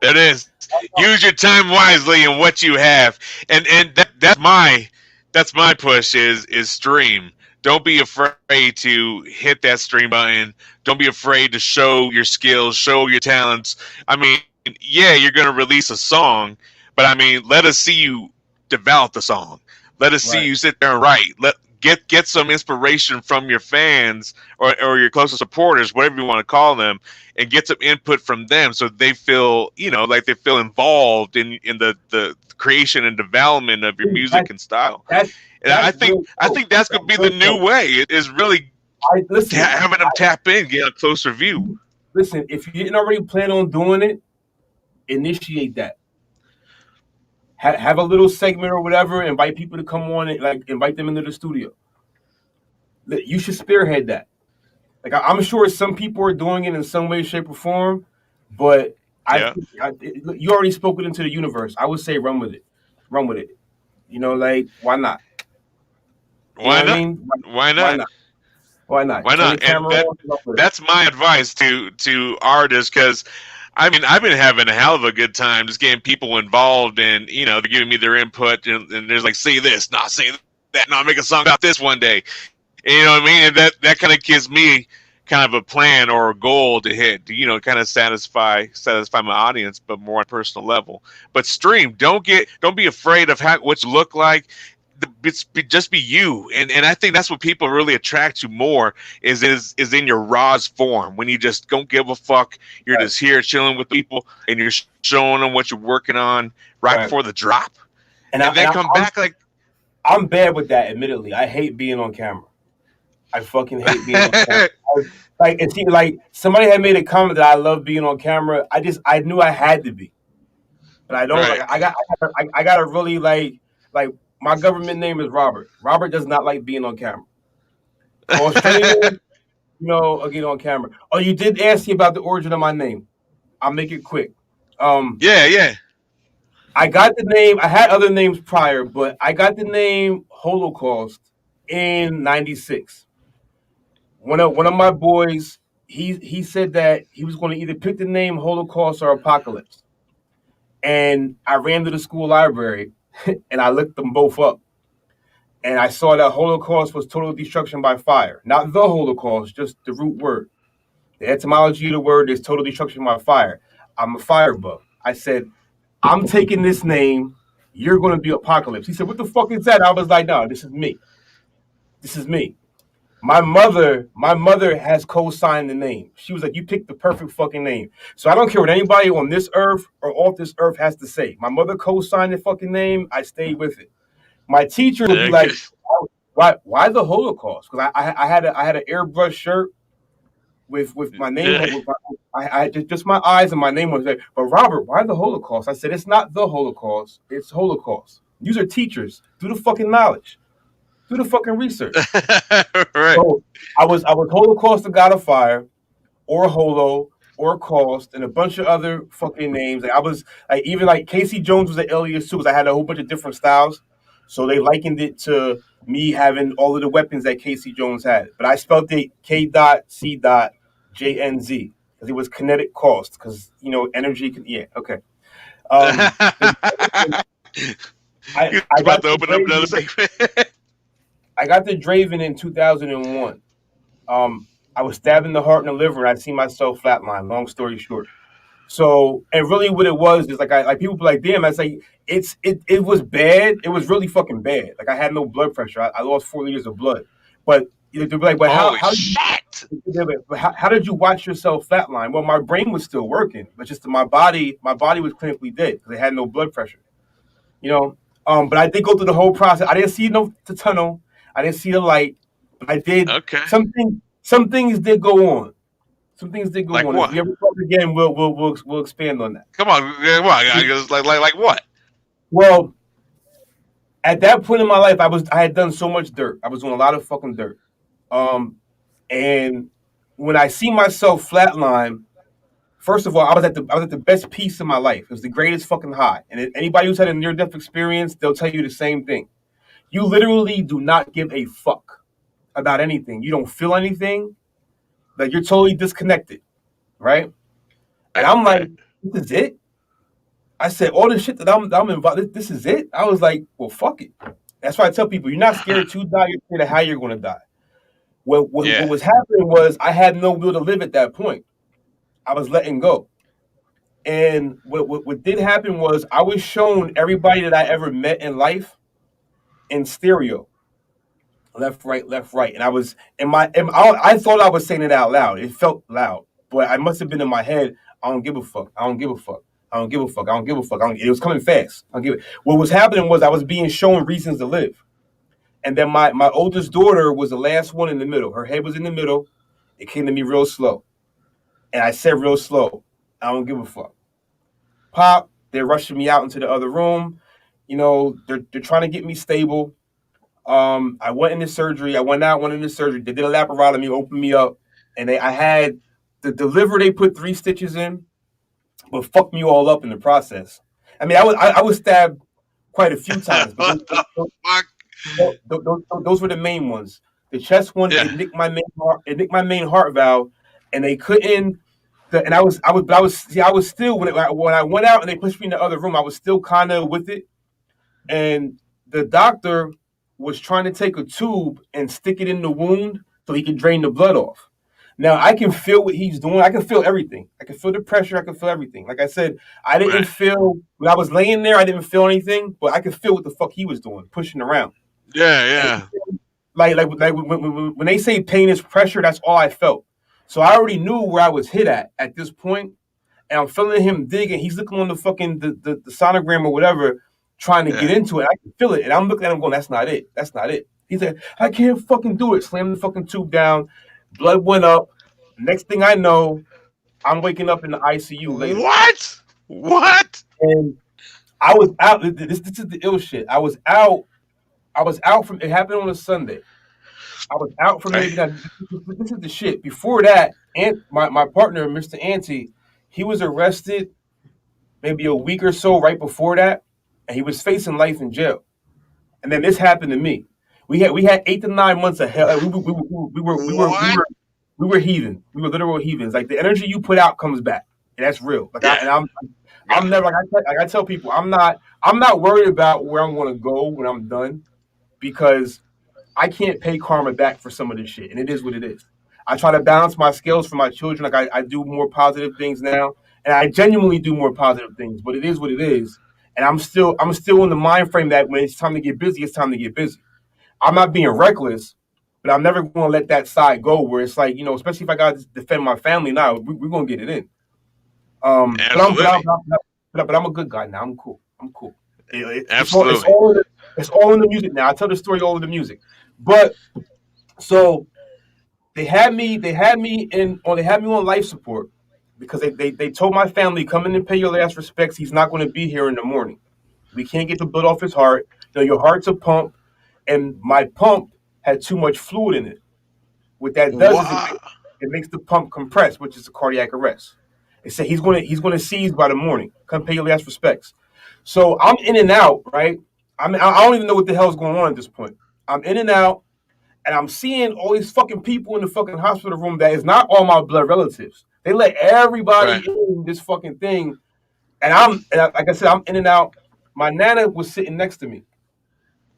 it is. Use your time wisely in what you have, and that's my push is stream. Don't be afraid to hit that stream button. Don't be afraid to show your skills, show your talents. I mean, yeah, you're gonna release a song, but I mean, let us see you develop the song. Let us see you sit there and write. Get some inspiration from your fans or your closest supporters, whatever you want to call them, and get some input from them so they feel, you know, like they feel involved in the creation and development of your music and style. I think that's going to be the new way. It is really having them tap in, get a closer view. Listen, if you didn't already plan on doing it, initiate that. Have a little segment or whatever, invite people to come on and like invite them into the studio. You should spearhead that. Like I'm sure some people are doing it in some way, shape, or form, but Yeah. You already spoke it into the universe. I would say run with it. Run with it. You know, like, why not? You know Why what I not? mean? Why Why not? not? Why not? Why Turn the not? And camera on. Run with it. that's my advice to artists, because I mean, I've been having a hell of a good time just getting people involved, and they're giving me their input, and there's like, say this, not say that, no, I'll make a song about this one day. And you know what I mean? And that kind of gives me kind of a plan or a goal to hit, to, kind of satisfy my audience, but more on a personal level. But stream, don't be afraid of what you look like. Just be you, and I think that's what people really attract you more is in your rawest form, when you just don't give a fuck. You're just here chilling with people, and you're showing them what you're working on right before the drop, and then come back like. I'm bad with that. Admittedly, I hate being on camera. I fucking hate being on camera. Like somebody had made a comment that I love being on camera. I knew I had to be, but I don't. Right. Like, I gotta really like my government name is Robert. Robert does not like being on camera. Australian, again on camera. Oh, you did ask me about the origin of my name. I'll make it quick. Yeah. I got the name. I had other names prior, but I got the name Holocaust in '96. One of my boys, he said that he was going to either pick the name Holocaust or Apocalypse, and I ran to the school library and I looked them both up, and I saw that Holocaust was total destruction by fire, not the Holocaust, just the root word. The etymology of the word is total destruction by fire. I'm a fire bug. I said, I'm taking this name. You're going to be Apocalypse. He said, what the fuck is that? I was like, no, this is me. This is me. My mother has co-signed the name. She was like, you picked the perfect fucking name. So I don't care what anybody on this earth or off this earth has to say. My mother co-signed the fucking name. I stayed with it. My teacher would be like, why the Holocaust? Because I had an airbrush shirt with my name. I just my eyes and my name was there. But Robert, why the Holocaust? I said, it's not the Holocaust. It's Holocaust. These are teachers. Do the fucking knowledge. Do the fucking research. Right. So I was Holocaust, the God of Fire, or Holo, or Caust, and a bunch of other fucking names. Like I was like, even like Casey Jones was an alias too, because I had a whole bunch of different styles. So they likened it to me having all of the weapons that Casey Jones had. But I spelled it K.C.JNZ because it was kinetic Caust, because energy can, yeah, okay. I about to open up another segment. I got the Draven in 2001. I was stabbed in the heart and the liver, and I see myself flatline. Long story short. So, and really, what it was is like people be like, damn. I say it was bad. It was really fucking bad. Like I had no blood pressure. I lost 4 liters of blood. But they'd be like, but how did you watch yourself flatline? Well, my brain was still working, but just my body was clinically dead because I had no blood pressure. But I did go through the whole process. I didn't see the tunnel. I didn't see the light, but I did. Okay. Some things did go on. Some things did go on. What? If we ever talk again, we'll expand on that. Come on, like what? Well, at that point in my life, I had done so much dirt. I was doing a lot of fucking dirt. And when I see myself flatline, first of all, I was at the best piece of my life. It was the greatest fucking high. And anybody who's had a near-death experience, they'll tell you the same thing. You literally do not give a fuck about anything. You don't feel anything. Like you're totally disconnected, right? And I'm like, this is it? I said, all the shit that I'm involved, this is it? I was like, well, fuck it. That's why I tell people, you're not scared to die, you're scared of how you're going to die. What was happening was I had no will to live at that point. I was letting go. And what did happen was I was shown everybody that I ever met in life in stereo. Left, right. And I was I thought I was saying it out loud. It felt loud. But I must have been in my head, I don't give a fuck. It was coming fast. What was happening was I was being shown reasons to live. And then my oldest daughter was the last one in the middle. Her head was in the middle. It came to me real slow. And I said real slow, I don't give a fuck. Pop, they're rushing me out into the other room. They're trying to get me stable. I went into surgery. I went into surgery. They did a laparotomy, opened me up. And I had the liver, they put 3 stitches in. but fucked me all up in the process. I mean, I was stabbed quite a few times, but What the fuck? those were the main ones. The chest one, Yeah. it nicked my main heart valve, and they couldn't. And I was still when I went out and they pushed me in the other room, I was still kind of with it, and the doctor was trying to take a tube and stick it in the wound so he could drain the blood off. Now I can feel what he's doing. I can feel everything. I can feel the pressure. I can feel everything. Like I said, I didn't feel when I was laying there. I didn't feel anything, but I could feel what the fuck he was doing, pushing around. Yeah. Like when they say pain is pressure, that's all I felt. So I already knew where I was hit at this point, and I'm feeling him digging. He's looking on the fucking the sonogram or whatever, trying to get into it. I can feel it, and I'm looking at him going, "That's not it. That's not it." He said, "I can't fucking do it." Slammed the fucking tube down. Blood went up. Next thing I know, I'm waking up in the ICU later. What? And I was out. This is the ill shit. I was out from. It happened on a Sunday. I was out from maybe that. This is the shit. Before that, my partner, Mr. Ante, he was arrested maybe a week or so right before that, and he was facing life in jail. And then this happened to me. We had 8 to 9 months of hell. We were heathen. We were literal heathens. Like the energy you put out comes back, and that's real. Like I'm never like I tell people I'm not worried about where I'm going to go when I'm done, because I can't pay karma back for some of this shit, and it is what it is. I try to balance my skills for my children. Like I do more positive things now, and I genuinely do more positive things. But it is what it is, and I'm still in the mind frame that when it's time to get busy, it's time to get busy. I'm not being reckless, but I'm never going to let that side go. Where it's like, you know, especially if I got to defend my family now, we're going to get it in. But I'm a good guy now. I'm cool. Absolutely. It's all in the music now. I tell the story all in the music. But so they had me on life support because they told my family, come in and pay your last respects. He's not going to be here in the morning. We can't get the blood off his heart. You know, your heart's a pump, and my pump had too much fluid in it. What that does is it makes the pump compress, which is a cardiac arrest. They say he's going to seize by the morning. Come pay your last respects. So I'm in and out, right? I don't even know what the hell's going on at this point. I'm in and out, and I'm seeing all these fucking people in the fucking hospital room that is not all my blood relatives. They let everybody in this fucking thing, and like I said, I'm in and out. My nana was sitting next to me,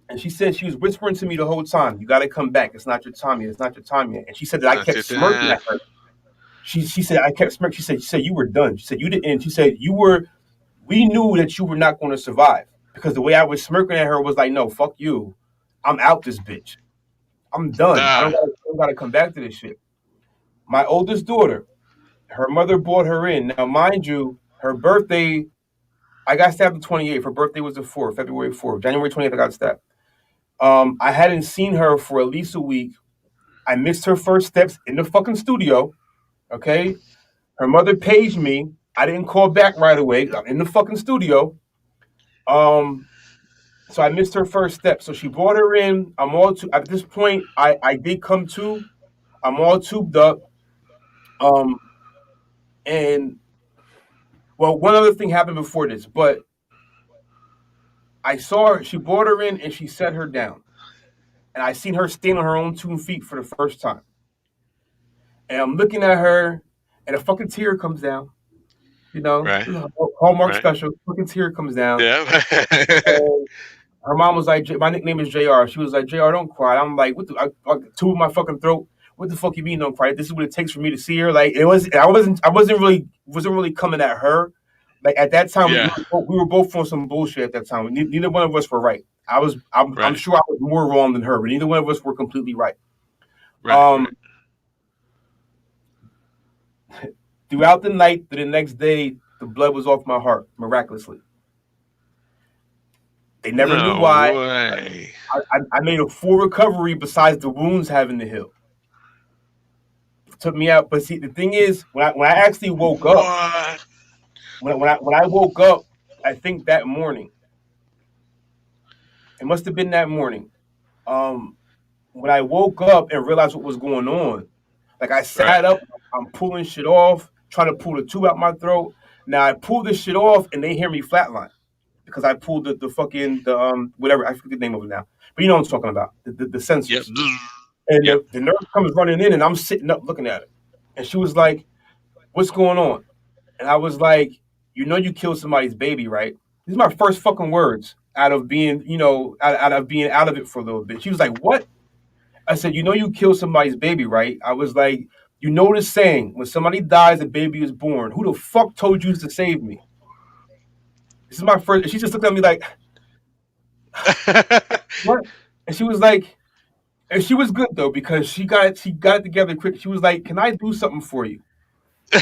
and she said she was whispering to me the whole time, "You got to come back. It's not your time yet. It's not your time yet." And she said that I kept smirking at her. She said I kept smirking. She said you were done. She said you didn't. She said we knew that you were not going to survive, because the way I was smirking at her was like, no, fuck you. I'm out this bitch. I'm done. I don't gotta come back to this shit. My oldest daughter, her mother brought her in. Now, mind you, her birthday, I got stabbed the 28th. Her birthday was the 4th, February 4th. January 20th, I got stabbed. I hadn't seen her for at least a week. I missed her first steps in the fucking studio. Okay? Her mother paged me. I didn't call back right away. I'm in the fucking studio. So I missed her first step. So she brought her in. At this point, I did come to. I'm all tubed up. And well, one other thing happened before this, but I saw her, she brought her in and she set her down. And I seen her stand on her own 2 feet for the first time. And I'm looking at her, and a fucking tear comes down. You know, Hallmark special, fucking tear comes down. Yeah. Her mom was like, my nickname is JR. She was like, JR, don't cry. I'm like, what the, I tube my fucking throat. What the fuck you mean don't cry? This is what it takes for me to see her. Like, I wasn't really coming at her. Like at that time, we were both on some bullshit at that time. Neither one of us were right. I'm sure I was more wrong than her, but neither one of us were completely right. Throughout the night to the next day, the blood was off my heart miraculously. They never knew why. I made a full recovery besides the wounds having to heal. It took me out, but see, the thing is, when I actually woke up, when I woke up, I think that morning, it must have been that morning. When I woke up and realized what was going on, like I sat up, I'm pulling shit off, trying to pull the tube out my throat. Now I pulled this shit off, and they hear me flatline because I pulled the fucking whatever, I forget the name of it now, but you know what I'm talking about, the sensors. Yep. And Yep. the nurse comes running in, and I'm sitting up looking at her, and she was like, "What's going on?" And I was like, "You know, you killed somebody's baby, right?" These are my first fucking words out of being, out of being out of it for a little bit. She was like, "What?" I said, "You know, you killed somebody's baby, right?" I was like, "You know the saying, when somebody dies, a baby is born. Who the fuck told you to save me?" This is my first. And she just looked at me like, "What?" And she was like, and she was good though because she got it together quick. She was like, "Can I do something for you?" I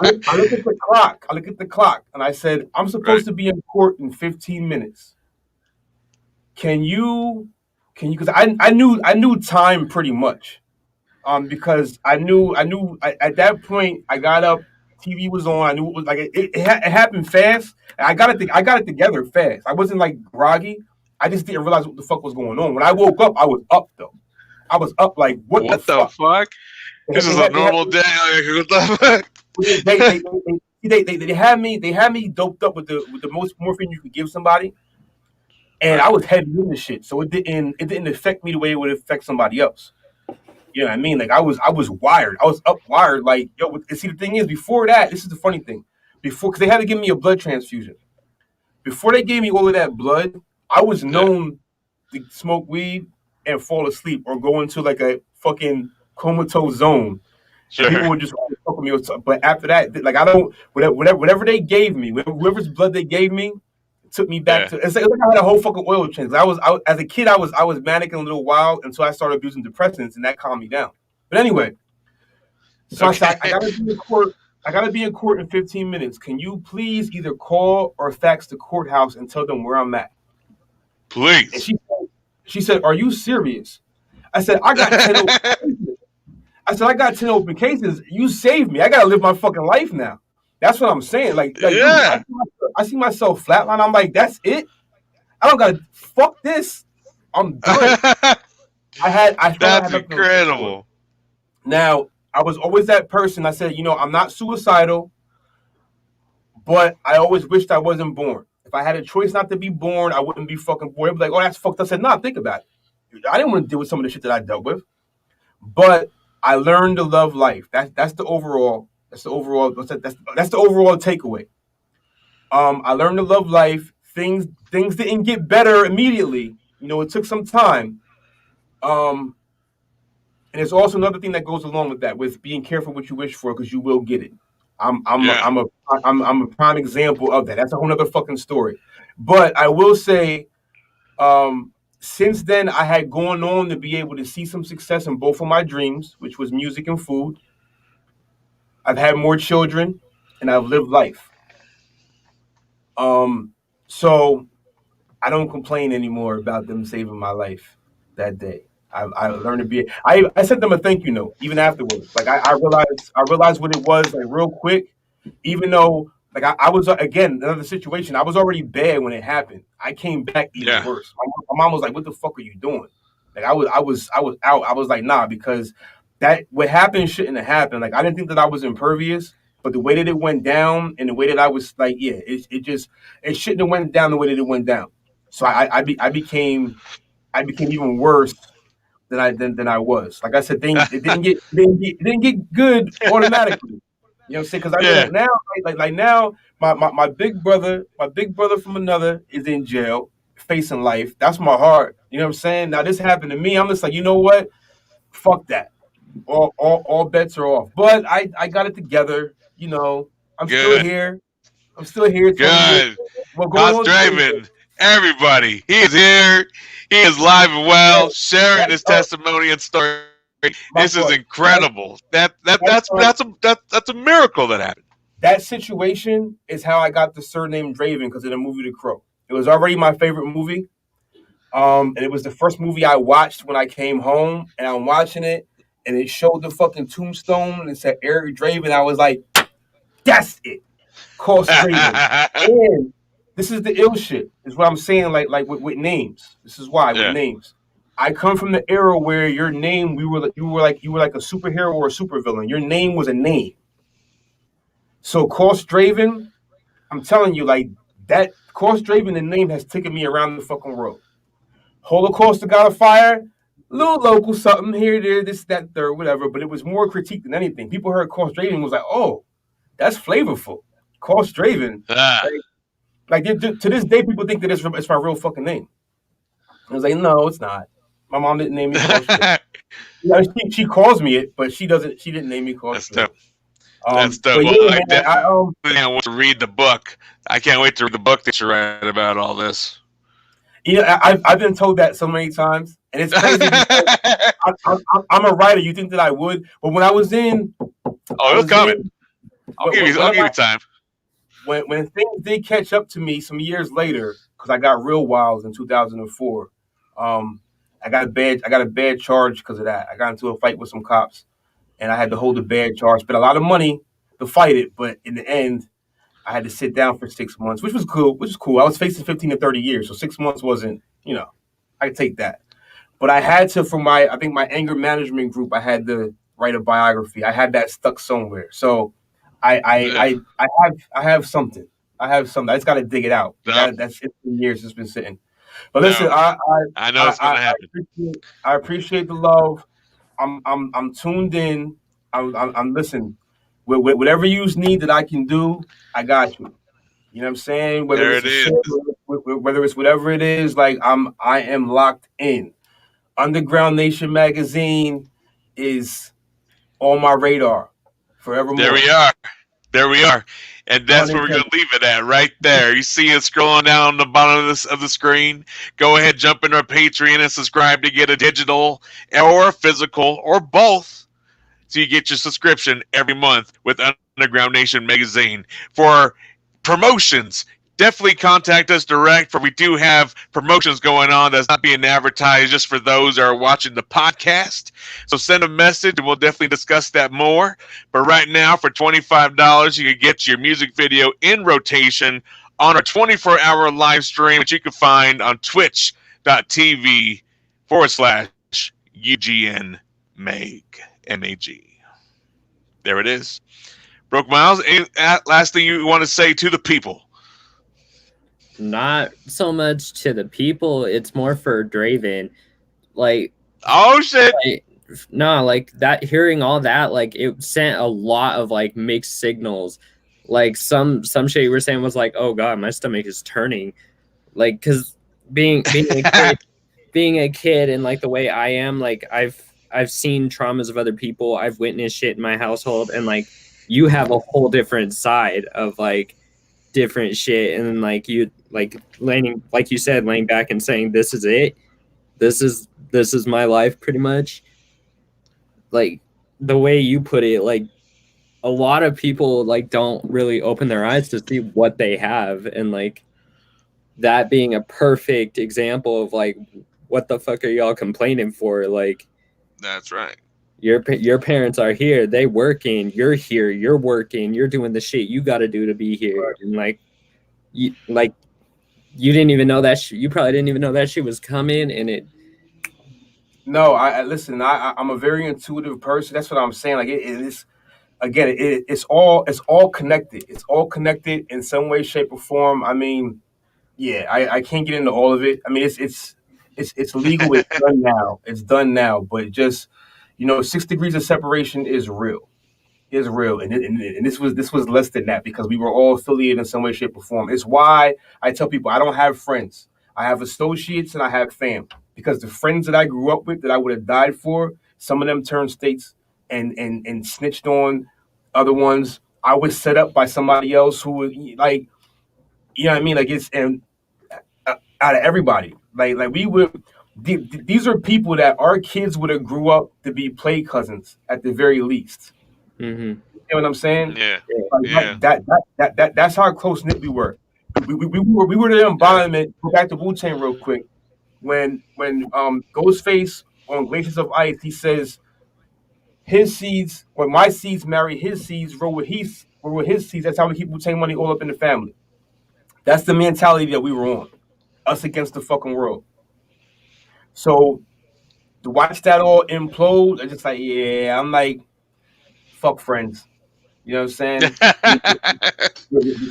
look at the clock. And I said, "I'm supposed to be in court in 15 minutes. Can you? Because I knew time pretty much. Because I knew at that point I got up. TV was on. I knew it was like it happened fast. I got it together fast. I wasn't like groggy. I just didn't realize what the fuck was going on. When I woke up, I was up though. I was up like what the fuck? This is a normal day. What the fuck? They had me doped up with the most morphine you could give somebody, and I was heavy in the shit, so it didn't affect me the way it would affect somebody else. You know what I mean? Like I was wired. I was up wired. Like yo. See, the thing is, before that, this is the funny thing. Because they had to give me a blood transfusion. Before they gave me all of that blood, I was known to smoke weed and fall asleep or go into like a fucking comatose zone. Sure. People would just fuck with me. But after that, like I don't whatever they gave me, whoever's blood they gave me, took me back to. It's like I had a whole fucking oil change. As a kid, I was manic and a little wild until I started abusing depressants, and that calmed me down. But anyway, so I said I gotta be in court. I gotta be in court in 15 minutes. Can you please either call or fax the courthouse and tell them where I'm at? Please. And she said, "Are you serious?" I said, "I got 10 open cases." I said, "I got 10 open cases. You saved me. I gotta live my fucking life now." That's what I'm saying. Like dude, I see myself flatline. I'm like, that's it. I don't gotta fuck this. I'm done. That's incredible. Now, I was always that person. I said, I'm not suicidal, but I always wished I wasn't born. If I had a choice not to be born, I wouldn't be fucking born. I'd be like, oh, that's fucked up. I said, nah, think about it. I didn't want to deal with some of the shit that I dealt with, but I learned to love life. That's the overall. That's the overall takeaway. I learned to love life. Things didn't get better immediately. It took some time. And there's also another thing that goes along with that, with being careful what you wish for, because you will get it. I'm a prime example of that. That's a whole other fucking story. But I will say, since then, I had gone on to be able to see some success in both of my dreams, which was music and food. I've had more children, and I've lived life. So I don't complain anymore about them saving my life that day. I learned to be. I sent them a thank you note even afterwards. Like I realized what it was like real quick. Even though like I was again another situation. I was already bad when it happened. I came back even worse. My mom was like, "What the fuck are you doing?" Like I was out. I was like, "Nah," because that what happened shouldn't have happened. Like I didn't think that I was impervious, but the way that it went down and the way that I was like, it shouldn't have went down the way that it went down. So I became even worse than I was. Like I said, it didn't get good automatically. You know what I'm saying? Because I know now, like now, my big brother from another is in jail, facing life. That's my heart. You know what I'm saying? Now this happened to me. I'm just like, you know what? Fuck that. All bets are off. But I got it together. I'm still here. Good. Caust Draven, everybody, he is here. He is live and well, sharing his testimony and story. This is incredible. That's a miracle that happened. That situation is how I got the surname Draven, because of the movie The Crow. It was already my favorite movie. And it was the first movie I watched when I came home, and I'm watching it, and it showed the fucking tombstone, and it said Eric Draven. I was like, that's it. Caust Draven. And this is the ill shit, is what I'm saying, like with names. This is why, with names. I come from the era where your name, you were like a superhero or a supervillain. Your name was a name. So Caust Draven, I'm telling you, like that Caust Draven, the name has taken me around the fucking world. Holocaust, the God of Fire, little local something here, there, this, that, third, whatever. But it was more critique than anything. People heard Caust Draven was like, oh, that's flavorful. Caust Draven. Like to this day, people think that it's my real fucking name. I was like, no, it's not. My mom didn't name me Caust Draven. Yeah, she calls me it, but she doesn't. She didn't name me Caust Draven. That's dope. But Well, yeah, I man, definitely can't wait to read the book. I can't wait to read the book that you write about all this. Yeah, I've been told that so many times, and it's crazy because I'm a writer. You think that I would, but when I was in, it'll come. I'll give you time. When things did catch up to me some years later, because I got real wild in 2004. I got a bad charge because of that. I got into a fight with some cops, and I had to hold a bad charge. Spent a lot of money to fight it, but in the end, I had to sit down for 6 months, which was cool. I was facing 15 to 30 years, so 6 months wasn't, I could take that. But I had to, for my anger management group, I had to write a biography. I had that stuck somewhere. So I have something. I just got to dig it out. That's 15 years it's been sitting. But listen, I know it's gonna happen. I appreciate the love. I'm tuned in. I'm listening. Whatever you need that I can do, I got you. You know what I'm saying? Whether it's whatever it is, like I am locked in. Underground Nation magazine is on my radar forevermore. There we are. And that's where we're going to leave it at, right there. You see it scrolling down on the bottom of the screen. Go ahead, jump into our Patreon and subscribe to get a digital or a physical or both. So you get your subscription every month with Underground Nation magazine. For promotions, definitely contact us direct, for we do have promotions going on that's not being advertised just for those that are watching the podcast. So send a message and we'll definitely discuss that more. But right now, for $25, you can get your music video in rotation on our 24-hour live stream, which you can find on twitch.tv/UGN MAG. There it is. Broke Miles, any last thing you want to say to the people? Not so much to the people, it's more for Draven. Like, oh shit. Like that, hearing all that, like it sent a lot of like mixed signals. Like some shit you were saying was like, oh god, my stomach is turning. Like, cause being a kid and like the way I am, like I've seen traumas of other people, I've witnessed shit in my household, and like you have a whole different side of like different shit, and then like you like laying, like you said, laying back and saying, this is it, this is my life pretty much. Like the way you put it, like a lot of people like don't really open their eyes to see what they have, and like that being a perfect example of like, what the fuck are y'all complaining for? Like, that's right. Your parents are here, they working, you're here, you're working, you're doing the shit you got to do to be here. And like you didn't even know that you probably didn't even know that shit was coming. And it no, I listen, I'm a very intuitive person. That's what I'm saying. Like it is, again, it's all connected. It's all connected in some way, shape, or form. I mean, yeah, I can't get into all of it. I mean, it's legal. It's done now. It's done now. But just, 6 degrees of separation is real. Is real, and this was less than that, because we were all affiliated in some way, shape, or form. It's why I tell people I don't have friends. I have associates and I have family, because the friends that I grew up with that I would have died for, some of them turned states and snitched on other ones. I was set up by somebody else who was like, you know what I mean? Like it's and out of everybody, like we would. These are people that our kids would have grew up to be play cousins at the very least. Mm-hmm. You know what I'm saying? Yeah. Like, yeah. That's how close knit we were. We were the environment. Go back to Wu-Tang real quick. When Ghostface on Glaciers of Ice, he says his seeds, when my seeds marry his seeds, roll with his seeds. That's how we keep Wu-Tang money all up in the family. That's the mentality that we were on. Us against the fucking world. So to watch that all implode, I'm just like, yeah, I'm like, fuck friends. You know what I'm saying?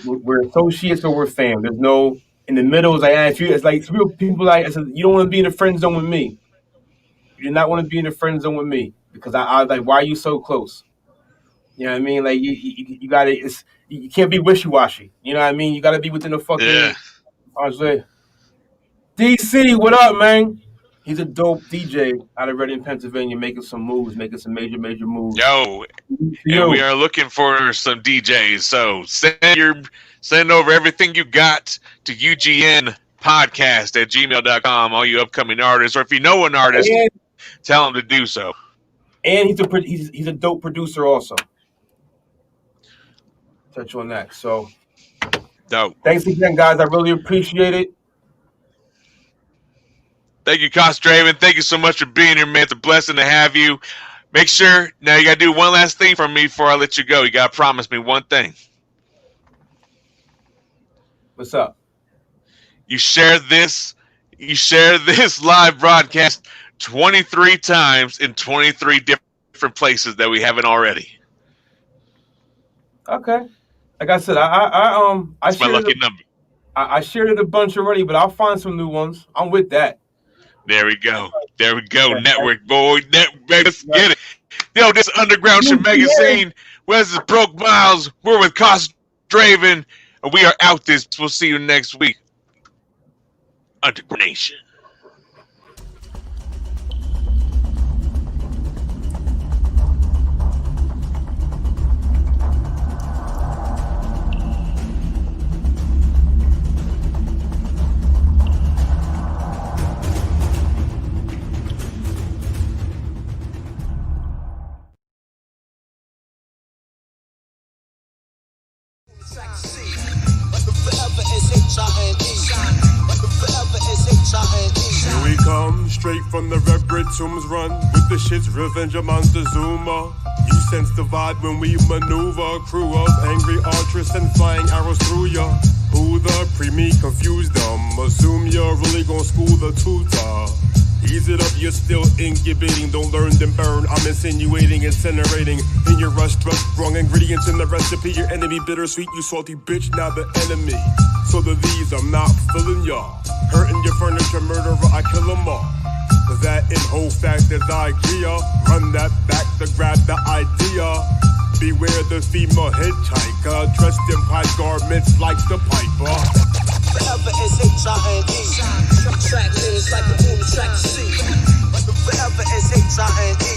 We're associates or we're fam. There's no in the middle. It's like it's like some people like I said, you don't want to be in the friend zone with me. You do not want to be in the friend zone with me because I was like, why are you so close? You know what I mean? Like you got to. You can't be wishy washy. You know what I mean? You got to be within the fucking. Yeah. I was like, DC, what up, man? He's a dope DJ out of Reading, Pennsylvania, making some moves, making some major moves. Yo, and we are looking for some DJs. So send over everything you got to ugnpodcast@gmail.com. All you upcoming artists, or if you know an artist, tell them to do so. And he's a dope producer also. Touch on that. So, dope. Thanks again, guys. I really appreciate it. Thank you, Caust Draven. Thank you so much for being here, man. It's a blessing to have you. Make sure, now you got to do one last thing for me before I let you go. You got to promise me one thing. What's up? You share this live broadcast 23 times in 23 different places that we haven't already. Okay. Like I said, I That's my lucky number. I shared it a bunch already, but I'll find some new ones. I'm with that. There we go. Network, boy. Let's get it. Yo, this Underground Shit Magazine. Where's this Broke Miles? We're with Caust Draven, and we are out this. We'll see you next week. Underground Nation. Here we come, straight from the Red Tombs run with the shit's Revenge of Montezuma. You sense the vibe when we maneuver, crew of angry archers and flying arrows through ya. Who the pre-me confused them? Assume you're really gonna school the tutor. Ease it up, you're still incubating. Don't learn, then burn. I'm insinuating, incinerating. In your rush, thrust, wrong ingredients in the recipe. Your enemy bittersweet, you salty bitch, now the enemy. So the these, I'm not feeling y'all. Hurting your furniture, murderer, I kill them all. That in whole fact is idea. Run that back to grab the idea. Beware the female hitchhiker, dressed in pipe garments like the piper. Forever is H-I-N-E. Track lyrics like the boom track C. Forever is H-I-N-E.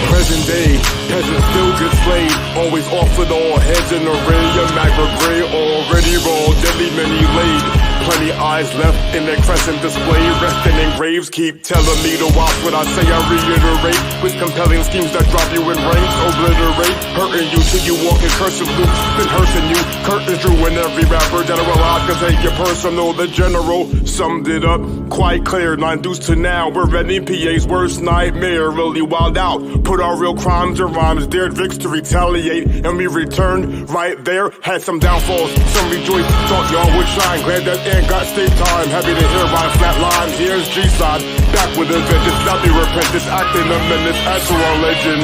Present day, peasants still get slayed. Always off with all heads in array. Your magma gray already raw, deadly many laid. Plenty eyes left in their crescent display. Resting in graves, keep telling me to watch what I say. I reiterate with compelling schemes that drop you in ranks, obliterate. Hurting you till you walk in cursive loops, then hurting you. Curtains drew in every rapper. General, I can take it personal. The general summed it up quite clear. 9 deuce to now, we're ready. PA's worst nightmare. Really wild out. Put our real crimes and rhymes. Dared Vicks to retaliate, and we returned right there. Had some downfalls, some rejoiced. Thought y'all would shine. Glad that got state time, happy to hear my flat line. Here's G-Side, back with a vengeance. Now be repentance, acting a menace, actual legend.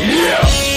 Yeah.